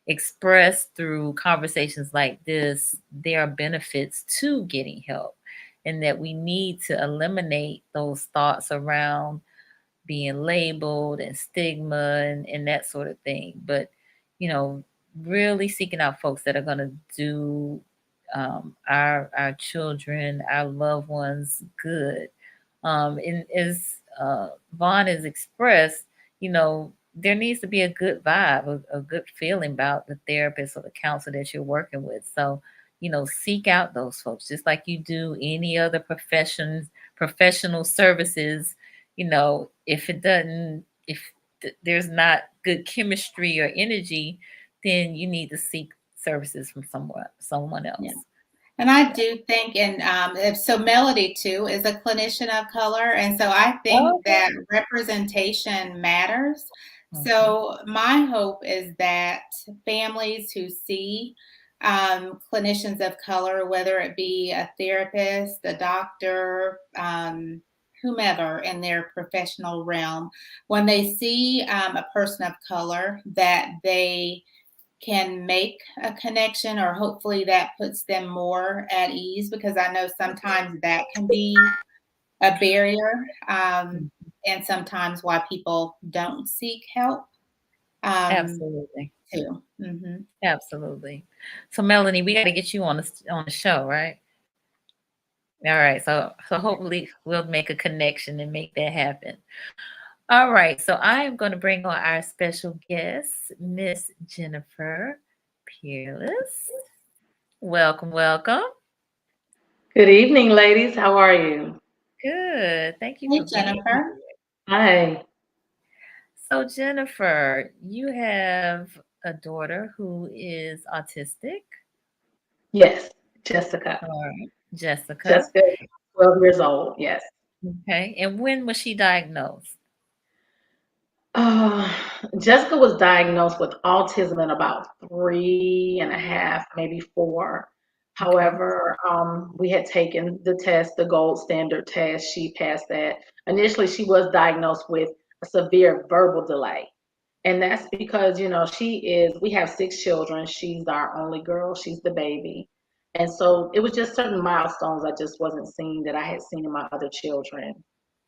express through conversations like this there are benefits to getting help, and that we need to eliminate those thoughts around being labeled and stigma and that sort of thing. But you know, really seeking out folks that are going to do our children, our loved ones good. And as Vaughn has expressed, you know, there needs to be a good vibe, a good feeling about the therapist or the counselor that you're working with. So, seek out those folks just like you do any other professional services. If it doesn't, if there's not good chemistry or energy, then you need to seek services from someone else. Yeah. And I Yeah. do think, and so Melody too is a clinician of color, and so I think Oh, that representation matters. okay. So my hope is that families who see clinicians of color, whether it be a therapist, a doctor, whomever in their professional realm, when they see a person of color, that they can make a connection, or hopefully that puts them more at ease, because I know sometimes that can be a barrier, and sometimes why people don't seek help Absolutely. too. Hmm. Absolutely. So Melanie, we got to get you on the show, right? All right. So hopefully we'll make a connection and make that happen. All right. So I am going to bring on our special guest, Miss Jennifer Peerless. Welcome, welcome. Good evening, ladies. How are you? Good. Thank you Hey, for being here. Jennifer. Hi. So Jennifer, you have a daughter who is autistic. Yes, Jessica. All right. Jessica. Jessica, 12 years old. Yes. Okay. And when was she diagnosed? Uh, Jessica was diagnosed with autism in about 3.5, maybe 4. Okay. However, we had taken the test, the gold standard test. She passed that. Initially, she was diagnosed with a severe verbal delay. And that's because, we have 6 children. She's our only girl. She's the baby. And so it was just certain milestones I just wasn't seeing that I had seen in my other children.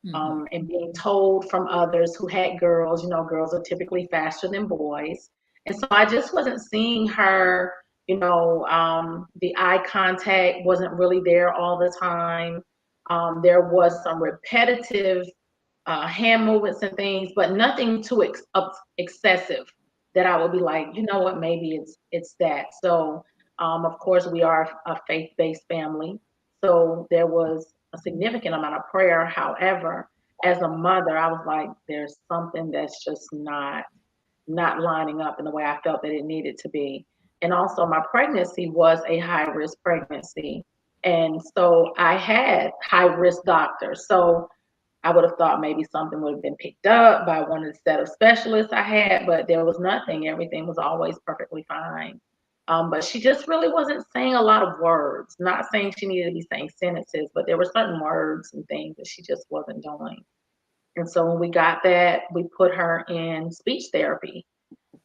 Hmm. And being told from others who had girls, girls are typically faster than boys. And so I just wasn't seeing her, the eye contact wasn't really there all the time. There was some repetitive hand movements and things, but nothing too excessive that I would be like, you know what, maybe it's that. So, of course, we are a faith-based family, so there was a significant amount of prayer. However, as a mother, I was like, there's something that's just not lining up in the way I felt that it needed to be. And also, my pregnancy was a high risk pregnancy, and so I had high risk doctors. So I would have thought maybe something would have been picked up by one of the set of specialists I had, but there was nothing. Everything was always perfectly fine. But she just really wasn't saying a lot of words. Not saying she needed to be saying sentences, but there were certain words and things that she just wasn't doing. And so when we got that, we put her in speech therapy.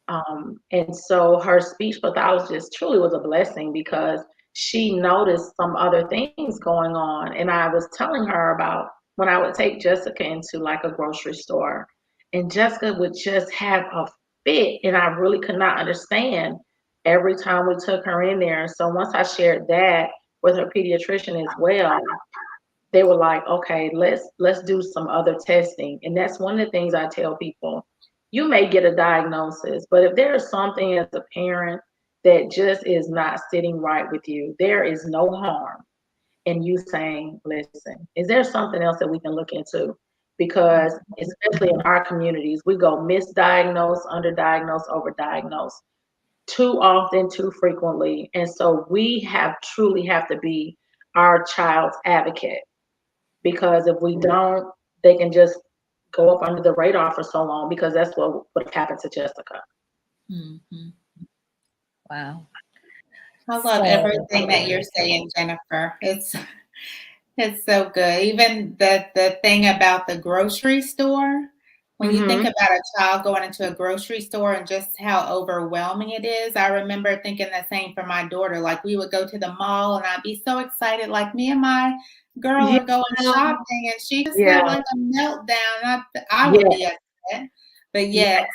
And so her speech pathologist truly was a blessing because she noticed some other things going on. And I was telling her about when I would take Jessica into like a grocery store, and Jessica would just have a fit. And I really could not understand every time we took her in there. So once I shared that with her pediatrician as well, they were like, okay, let's do some other testing. And that's one of the things I tell people. You may get a diagnosis, but if there is something as a parent that just is not sitting right with you, there is no harm in you saying, listen, is there something else that we can look into? because especially in our communities, we go misdiagnosed, underdiagnosed, overdiagnosed too often, too frequently. And so we truly have to be our child's advocate, because if we don't, they can just go up under the radar for so long, because that's what happened to Jessica. Mm-hmm. Wow. I love So, everything that you're saying, Jennifer. It's so good. Even the thing about the grocery store, when you think Mm-hmm. about a child going into a grocery store and just how overwhelming it is, I remember thinking the same for my daughter. Like, we would go to the mall and I'd be so excited, like me and my girl Yeah. are going shopping, and she just have Yeah. like a meltdown. I would be Yes. upset. But Yes. yes,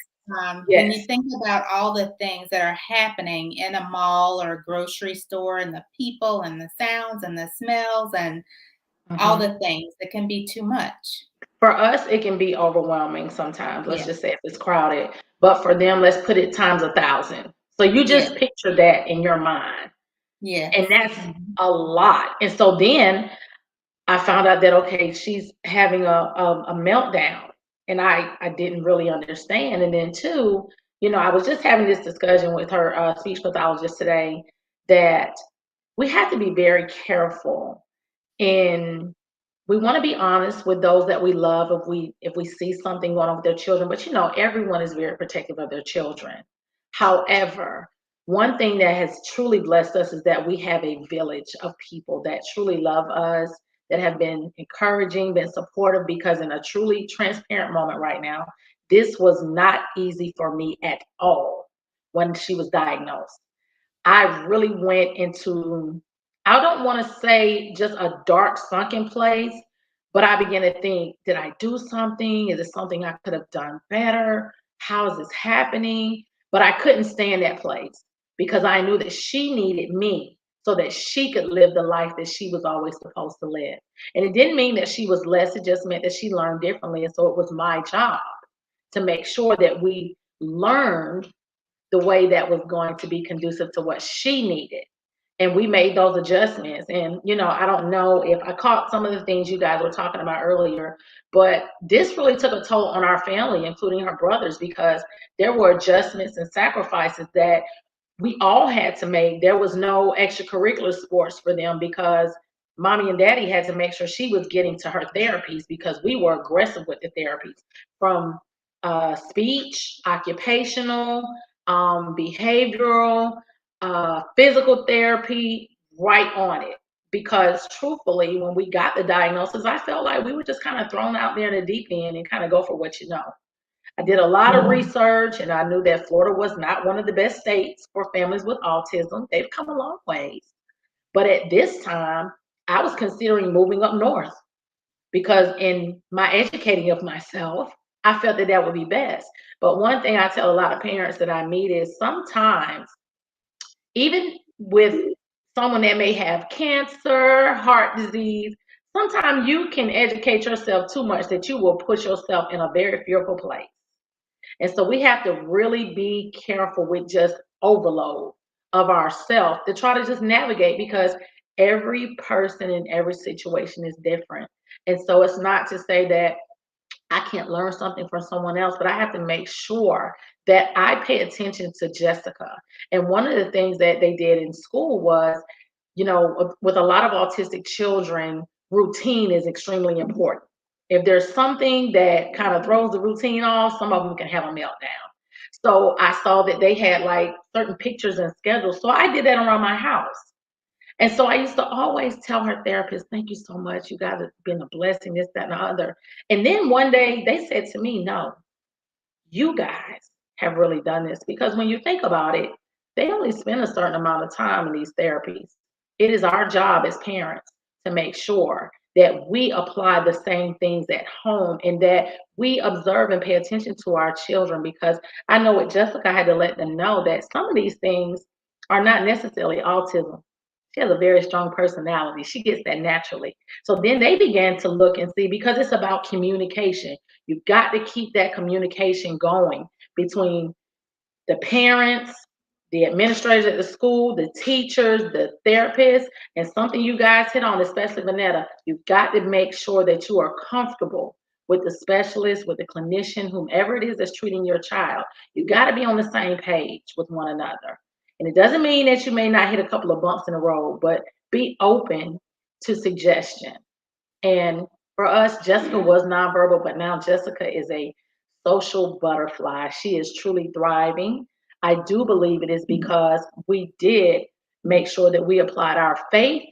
when you Yes. think about all the things that are happening in a mall or a grocery store, and the people and the sounds and the smells and all Mm-hmm. the things, it can be too much. For us, it can be overwhelming sometimes. Let's Yeah. just say if it's crowded. But for them, let's put it times 1,000. So you Yeah. just picture that in your mind. And Yes. that's a lot. And so then I found out that, okay, she's having a meltdown. And I didn't really understand. And then two, I was just having this discussion with her speech pathologist today, that we have to be very careful in, we want to be honest with those that we love if we see something going on with their children, but everyone is very protective of their children. However, one thing that has truly blessed us is that we have a village of people that truly love us, that have been encouraging, been supportive, because in a truly transparent moment right now, this was not easy for me at all when she was diagnosed. I really went into, I don't want to say just a dark, sunken place, but I began to think, did I do something? Is it something I could have done better? How is this happening? But I couldn't stay in that place, because I knew that she needed me so that she could live the life that she was always supposed to live. And it didn't mean that she was less, it just meant that she learned differently. And so it was my job to make sure that we learned the way that was going to be conducive to what she needed. And we made those adjustments. And, I don't know if I caught some of the things you guys were talking about earlier, but this really took a toll on our family, including her brothers, because there were adjustments and sacrifices that we all had to make. There was no extracurricular sports for them, because mommy and daddy had to make sure she was getting to her therapies, because we were aggressive with the therapies, from speech, occupational, behavioral, physical therapy, right on it. Because truthfully, when we got the diagnosis, I felt like we were just kind of thrown out there in the deep end and kind of go for what you know. I did a lot of research, and I knew that Florida was not one of the best states for families with autism. They've come a long ways. But at this time, I was considering moving up north, because in my educating of myself, I felt that that would be best. But one thing I tell a lot of parents that I meet is, sometimes, even with someone that may have cancer, heart disease, sometimes you can educate yourself too much that you will put yourself in a very fearful place. And so we have to really be careful with just overload of ourselves to try to just navigate, because every person in every situation is different. And so it's not to say that I can't learn something from someone else, but I have to make sure that I pay attention to Jessica. And one of the things that they did in school was, with a lot of autistic children, routine is extremely important. If there's something that kind of throws the routine off, some of them can have a meltdown. So I saw that they had like certain pictures and schedules. So I did that around my house. And so I used to always tell her therapist, thank you so much. You guys have been a blessing, this, that, and the other. And then one day they said to me, no, you guys have really done this. Because when you think about it, they only spend a certain amount of time in these therapies. It is our job as parents to make sure that we apply the same things at home, and that we observe and pay attention to our children. Because I know with Jessica, I had to let them know that some of these things are not necessarily autism. She has a very strong personality. She gets that naturally. So then they began to look and see, because it's about communication. You've got to keep that communication going between the parents, the administrators at the school, the teachers, the therapists. And something you guys hit on, especially Vonetta, you've got to make sure that you are comfortable with the specialist, with the clinician, whomever it is that's treating your child. You got to be on the same page with one another. And it doesn't mean that you may not hit a couple of bumps in the road, but be open to suggestion. And for us, Jessica was nonverbal, but now Jessica is a social butterfly. She is truly thriving. I do believe it is because we did make sure that we applied our faith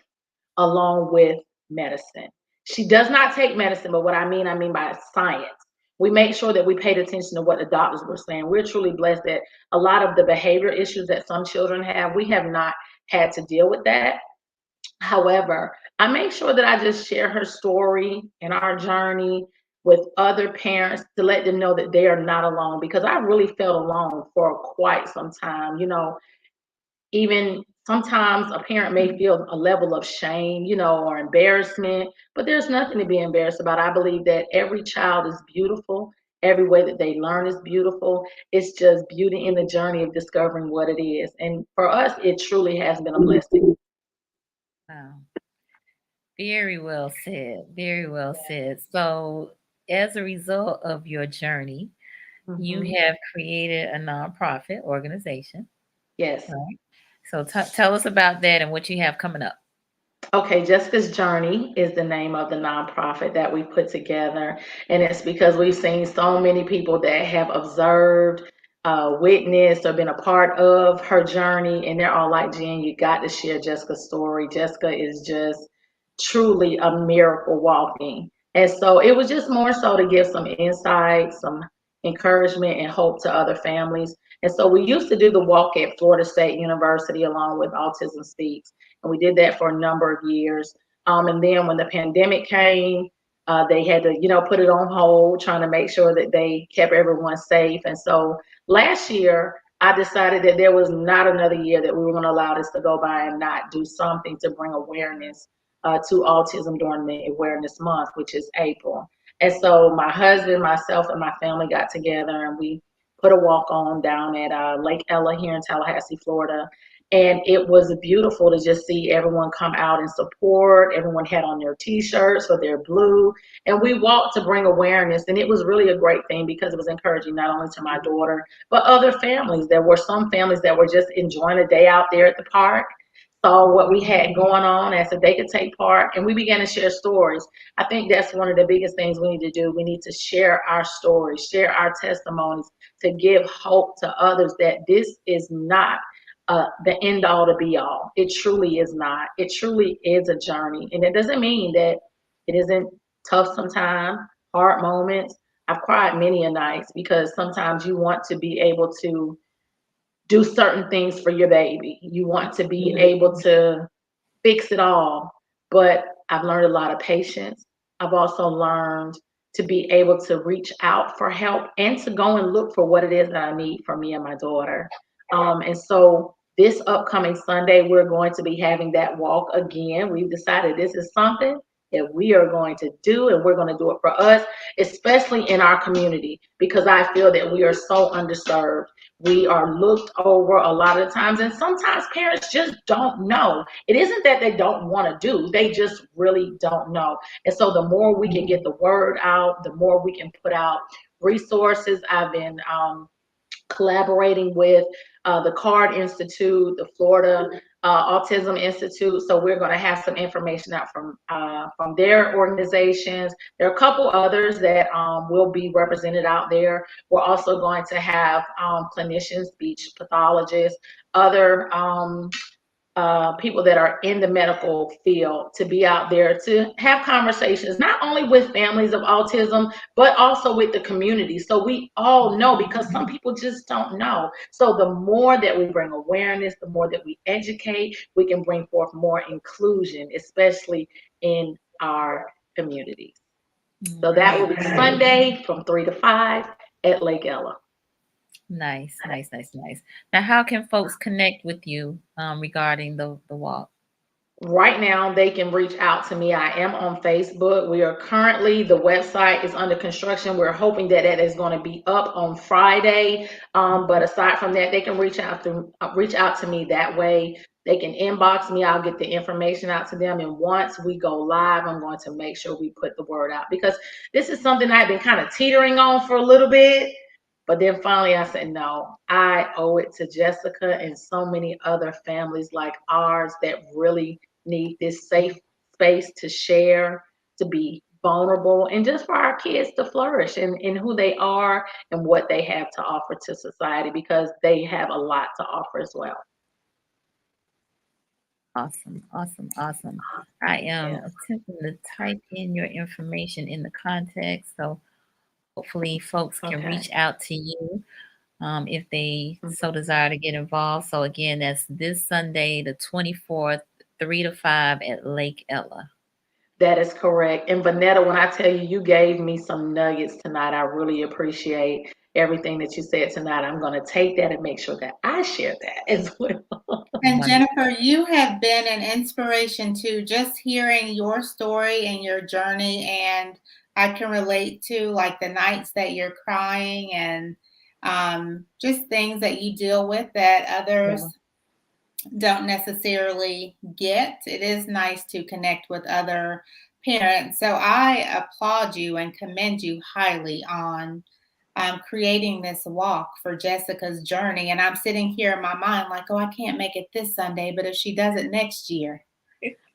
along with medicine. She does not take medicine, but what I mean by science. We make sure that we paid attention to what the doctors were saying. We're truly blessed that a lot of the behavior issues that some children have, we have not had to deal with that. However, I make sure that I just share her story and our journey with other parents to let them know that they are not alone, because I really felt alone for quite some time. Even sometimes a parent may feel a level of shame, or embarrassment, but there's nothing to be embarrassed about. I believe that every child is beautiful. Every way that they learn is beautiful. It's just beauty in the journey of discovering what it is. And for us, it truly has been a blessing. Wow. Very well said. Very well said. So, as a result of your journey, you Mhm. have created a nonprofit organization, Yes. right? So, tell us about that and what you have coming up. Okay, Jessica's Journey is the name of the nonprofit that we put together. And it's because we've seen so many people that have observed, witnessed, or been a part of her journey. And they're all like, Jen, you got to share Jessica's story. Jessica is just truly a miracle walking. And so it was just more so to give some insight, some encouragement, and hope to other families. And so we used to do the walk at Florida State University along with Autism Speaks. And we did that for a number of years. And then when the pandemic came, they had to, put it on hold, trying to make sure that they kept everyone safe. And so last year, I decided that there was not another year that we were going to allow this to go by and not do something to bring awareness to autism during the awareness month, which is April. And so my husband, myself, and my family got together and we put a walk on down at Lake Ella here in Tallahassee, Florida. And it was beautiful to just see everyone come out and support. Everyone had on their t-shirts or their blue. And we walked to bring awareness. And it was really a great thing because it was encouraging not only to my daughter, but other families. There were some families that were just enjoying a day out there at the park, saw what we had going on as if they could take part. And we began to share stories. I think that's one of the biggest things we need to do. We need to share our stories, share our testimonies to give hope to others that this is not the end all to be all. It truly is not. It truly is a journey. And it doesn't mean that it isn't tough sometimes, hard moments. I've cried many a nights because sometimes you want to be able to do certain things for your baby. You want to be able to fix it all. But I've learned a lot of patience. I've also learned to be able to reach out for help and to go and look for what it is that I need for me and my daughter. And so this upcoming Sunday, we're going to be having that walk again. We've decided this is something that we are going to do, and we're going to do it for us, especially in our community, because I feel that we are so underserved. We are looked over a lot of times, and sometimes parents just don't know. It isn't that they don't want to do, they just really don't know. And so the more we can get the word out, the more we can put out resources. I've been collaborating with the CARD Institute, the Florida Autism Institute. So we're going to have some information out from their organizations. There are a couple others that will be represented out there. We're also going to have clinicians, speech pathologists, other people that are in the medical field to be out there to have conversations, not only with families of autism, but also with the community. So we all know, because some people just don't know. So the more that we bring awareness, the more that we educate, we can bring forth more inclusion, especially in our communities. So that will be Sunday from 3 to 5 at Lake Ella. Nice, nice, nice, nice. Now, how can folks connect with you regarding the walk? Right now, they can reach out to me. I am on Facebook. We are currently, the website is under construction. We're hoping that that is going to be up on Friday. But aside from that, they can reach out to me that way. They can inbox me. I'll get the information out to them. And once we go live, I'm going to make sure we put the word out, because this is something I've been kind of teetering on for a little bit. But then finally I said, no, I owe it to Jessica and so many other families like ours that really need this safe space to share, to be vulnerable, and just for our kids to flourish in who they are and what they have to offer to society, because they have a lot to offer as well. Awesome, awesome, awesome. I am attempting to type in your information in the context, so hopefully folks can reach out to you if they so desire to get involved. So again, that's this Sunday, the 24th, 3 to 5 at Lake Ella. That is correct. And Vonetta, when I tell you, you gave me some nuggets tonight, I really appreciate everything that you said tonight. I'm going to take that and make sure that I share that as well. And Jennifer, you have been an inspiration too, just hearing your story and your journey. And I can relate to like the nights that you're crying and just things that you deal with that others don't necessarily get. It is nice to connect with other parents. So I applaud you and commend you highly on creating this walk for Jessica's journey. And I'm sitting here in my mind like, oh, I can't make it this Sunday, but if she does it next year.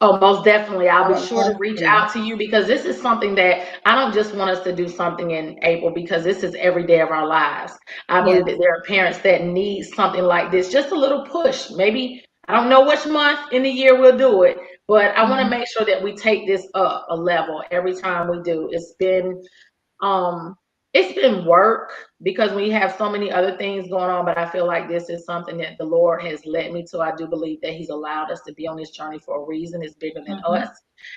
Oh, most definitely. I'll be sure to reach out to you, because this is something that I don't just want us to do something in April, because this is every day of our lives. I believe that there are parents that need something like this, just a little push. Maybe, I don't know which month in the year we'll do it, but I want to make sure that we take this up a level every time we do. It's been work, because we have so many other things going on, but I feel like this is something that the Lord has led me to. I do believe that He's allowed us to be on this journey for a reason. It's bigger than us.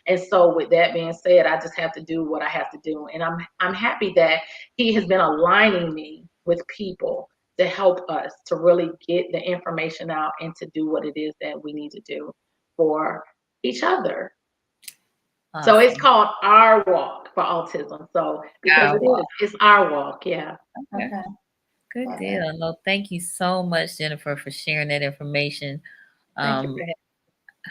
And so with that being said, I just have to do what I have to do. And I'm happy that He has been aligning me with people to help us to really get the information out and to do what it is that we need to do for each other. Awesome. So it's called Our Walk for Autism. So because it's our walk, yeah. Okay. Good deal. No, thank you so much, Jennifer, for sharing that information.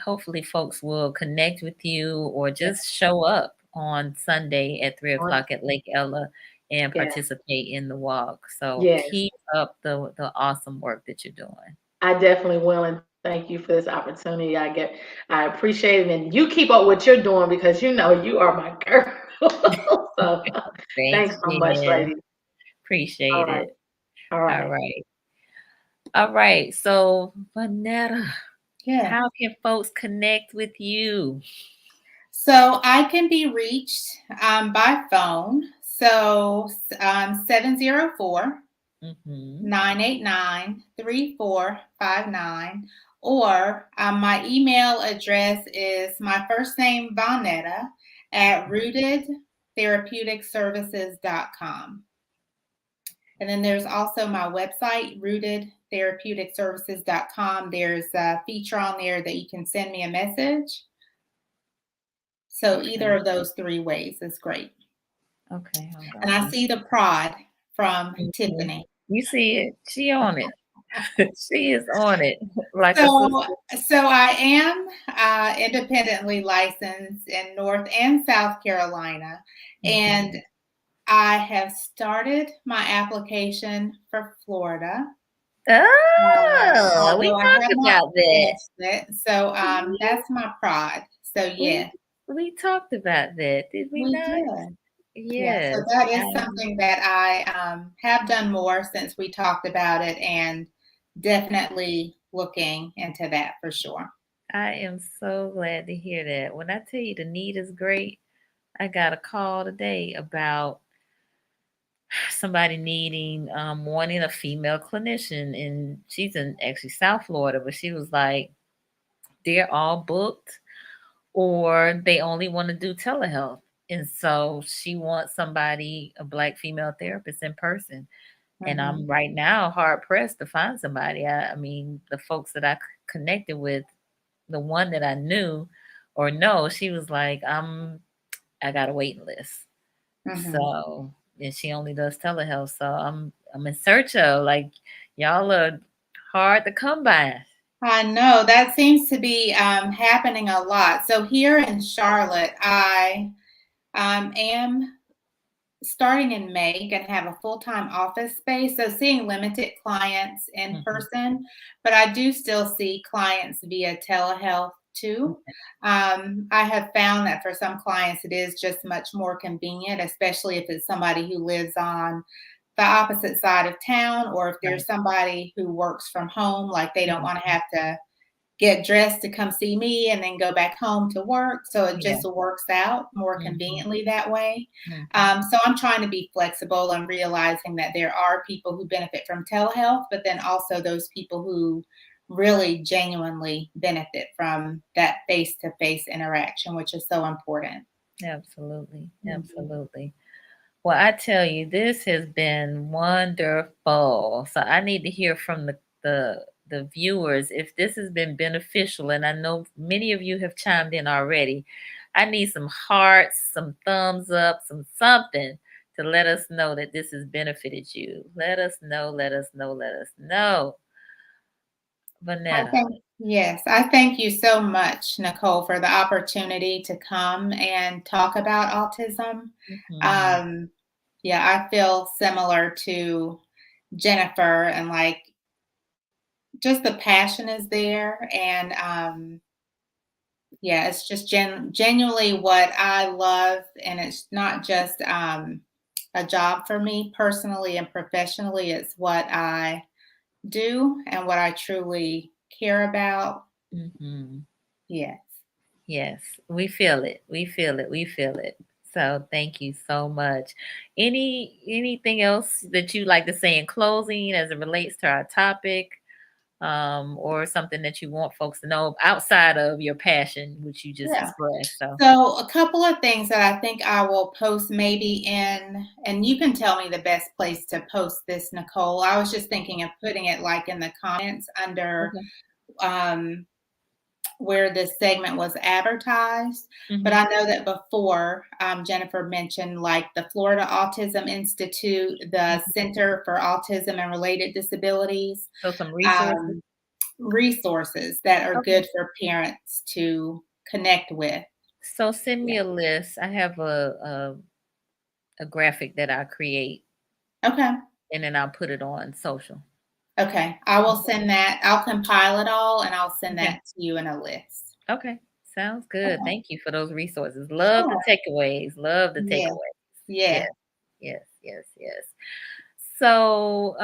Hopefully folks will connect with you or just show up on Sunday at 3 o'clock at Lake Ella and participate in the walk. So keep up the awesome work that you're doing. I definitely will, and thank you for this opportunity. I appreciate it, and you keep up what you're doing, because you know you are my girl. So thanks so much, lady. Appreciate it. All right. All right. So Vonetta, how can folks connect with you? So I can be reached by phone. So 704 989-3459, or my email address is my first name, Vonetta, at rootedtherapeuticservices.com. And then there's also my website, rootedtherapeuticservices.com. There's a feature on there that you can send me a message. So either of those three ways is great. Okay. And I see the prod from Tiffany. You see it. She on it. She is on it. So I am independently licensed in North and South Carolina. And I have started my application for Florida. Oh, we talked about that. So that's my prod. So yeah. We talked about that, did we not? Did. Yes. So that is something that I have done more since we talked about it, and definitely looking into that for sure. I am so glad to hear that. When I tell you the need is great, I got a call today about somebody wanting a female clinician, and she's in actually South Florida, but she was like, they're all booked or they only want to do telehealth. And so she wants somebody, a Black female therapist in person. And I'm right now hard pressed to find somebody. I mean, the folks that I connected with the one that I knew or know, she was like, I got a waiting list. So, and she only does telehealth. So I'm in search of, like, y'all are hard to come by. I know that seems to be happening a lot. So here in Charlotte, I am starting in May, going to have a full-time office space. So seeing limited clients in person, but I do still see clients via telehealth too. I have found that for some clients, it is just much more convenient, especially if it's somebody who lives on the opposite side of town, or if there's somebody who works from home, like they don't want to have to get dressed to come see me and then go back home to work. So it just works out more conveniently that way. So I'm trying to be flexible and realizing that there are people who benefit from telehealth, but then also those people who really genuinely benefit from that face-to-face interaction, which is so important. Absolutely. Well, I tell you, this has been wonderful. So I need to hear from the viewers if this has been beneficial. And I know many of you have chimed in already. I need some hearts, some thumbs up, something to let us know that this has benefited you. Let us know. Vonetta. Yes, I thank you so much, Nicole, for the opportunity to come and talk about autism. Yeah, I feel similar to Jennifer, and like just the passion is there. And yeah, it's just genuinely what I love. And it's not just a job for me personally and professionally, it's what I do and what I truly care about. Yes. Yes, we feel it. So thank you so much. Anything else that you like to say in closing as it relates to our topic, or something that you want folks to know outside of your passion, which you just expressed? So a couple of things that I think I will post maybe and you can tell me the best place to post this, Nicole. I was just thinking of putting it like in the comments under where this segment was advertised. But I know that before Jennifer mentioned like the Florida Autism Institute, the Center for Autism and Related Disabilities. So some resources. Resources that are good for parents to connect with. So send me a list. I have a graphic that I create. Okay. And then I'll put it on social. Okay. I will send that. I'll compile it all and I'll send that to you in a list. Okay. Sounds good. Thank you for those resources. Love the takeaways. Yes. So,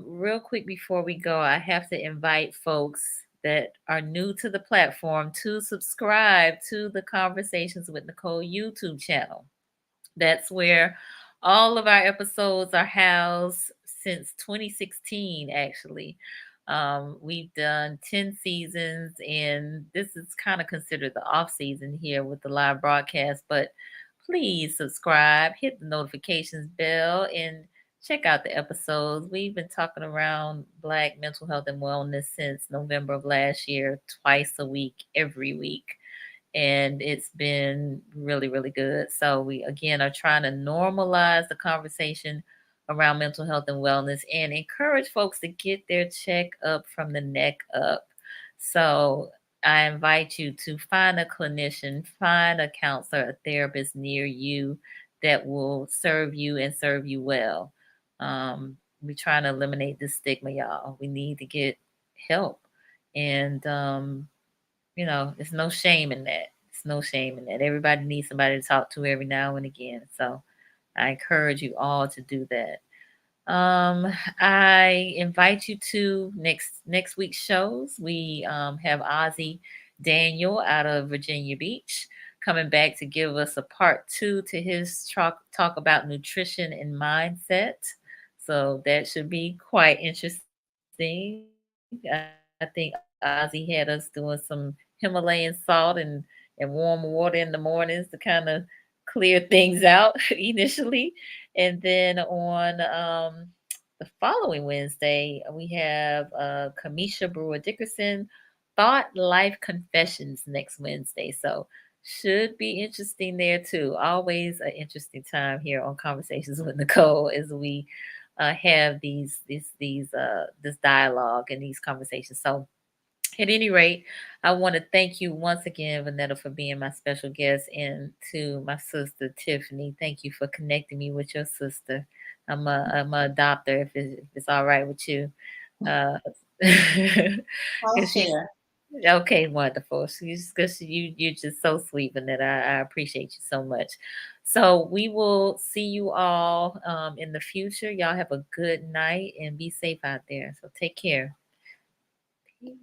real quick before we go, I have to invite folks that are new to the platform to subscribe to the Conversations with Nicole YouTube channel. That's where all of our episodes are housed since 2016, actually. We've done 10 seasons, and this is kind of considered the off season here with the live broadcast. But please subscribe, hit the notifications bell, and check out the episodes. We've been talking around Black mental health and wellness since November of last year, twice a week, every week. And it's been really, really good. So we, again, are trying to normalize the conversation around mental health and wellness and encourage folks to get their check up from the neck up. So I invite you to find a clinician, find a counselor, a therapist near you that will serve you and serve you well. We're trying to eliminate this stigma, y'all. We need to get help. And there's no shame in that. Everybody needs somebody to talk to every now and again. So I encourage you all to do that. I invite you to next week's shows. We have Ozzy Daniel out of Virginia Beach coming back to give us a part 2 to his talk about nutrition and mindset. So that should be quite interesting. I think Ozzy had us doing some Himalayan salt and warm water in the mornings to kind of clear things out initially. And then on the following Wednesday, we have Kamisha Brewer Dickerson Thought Life Confessions next Wednesday. So should be interesting there too. Always an interesting time here on Conversations with Nicole as we have this dialogue and these conversations. So at any rate, I want to thank you once again, Vonetta, for being my special guest, and to my sister Tiffany. Thank you for connecting me with your sister. I'm a adopter if it's all right with you. Uh, I'll 'cause she's share. okay, wonderful. She's because you're just so sweet, Vanetta. I appreciate you so much. So we will see you all in the future. Y'all have a good night and be safe out there. So take care. Peace.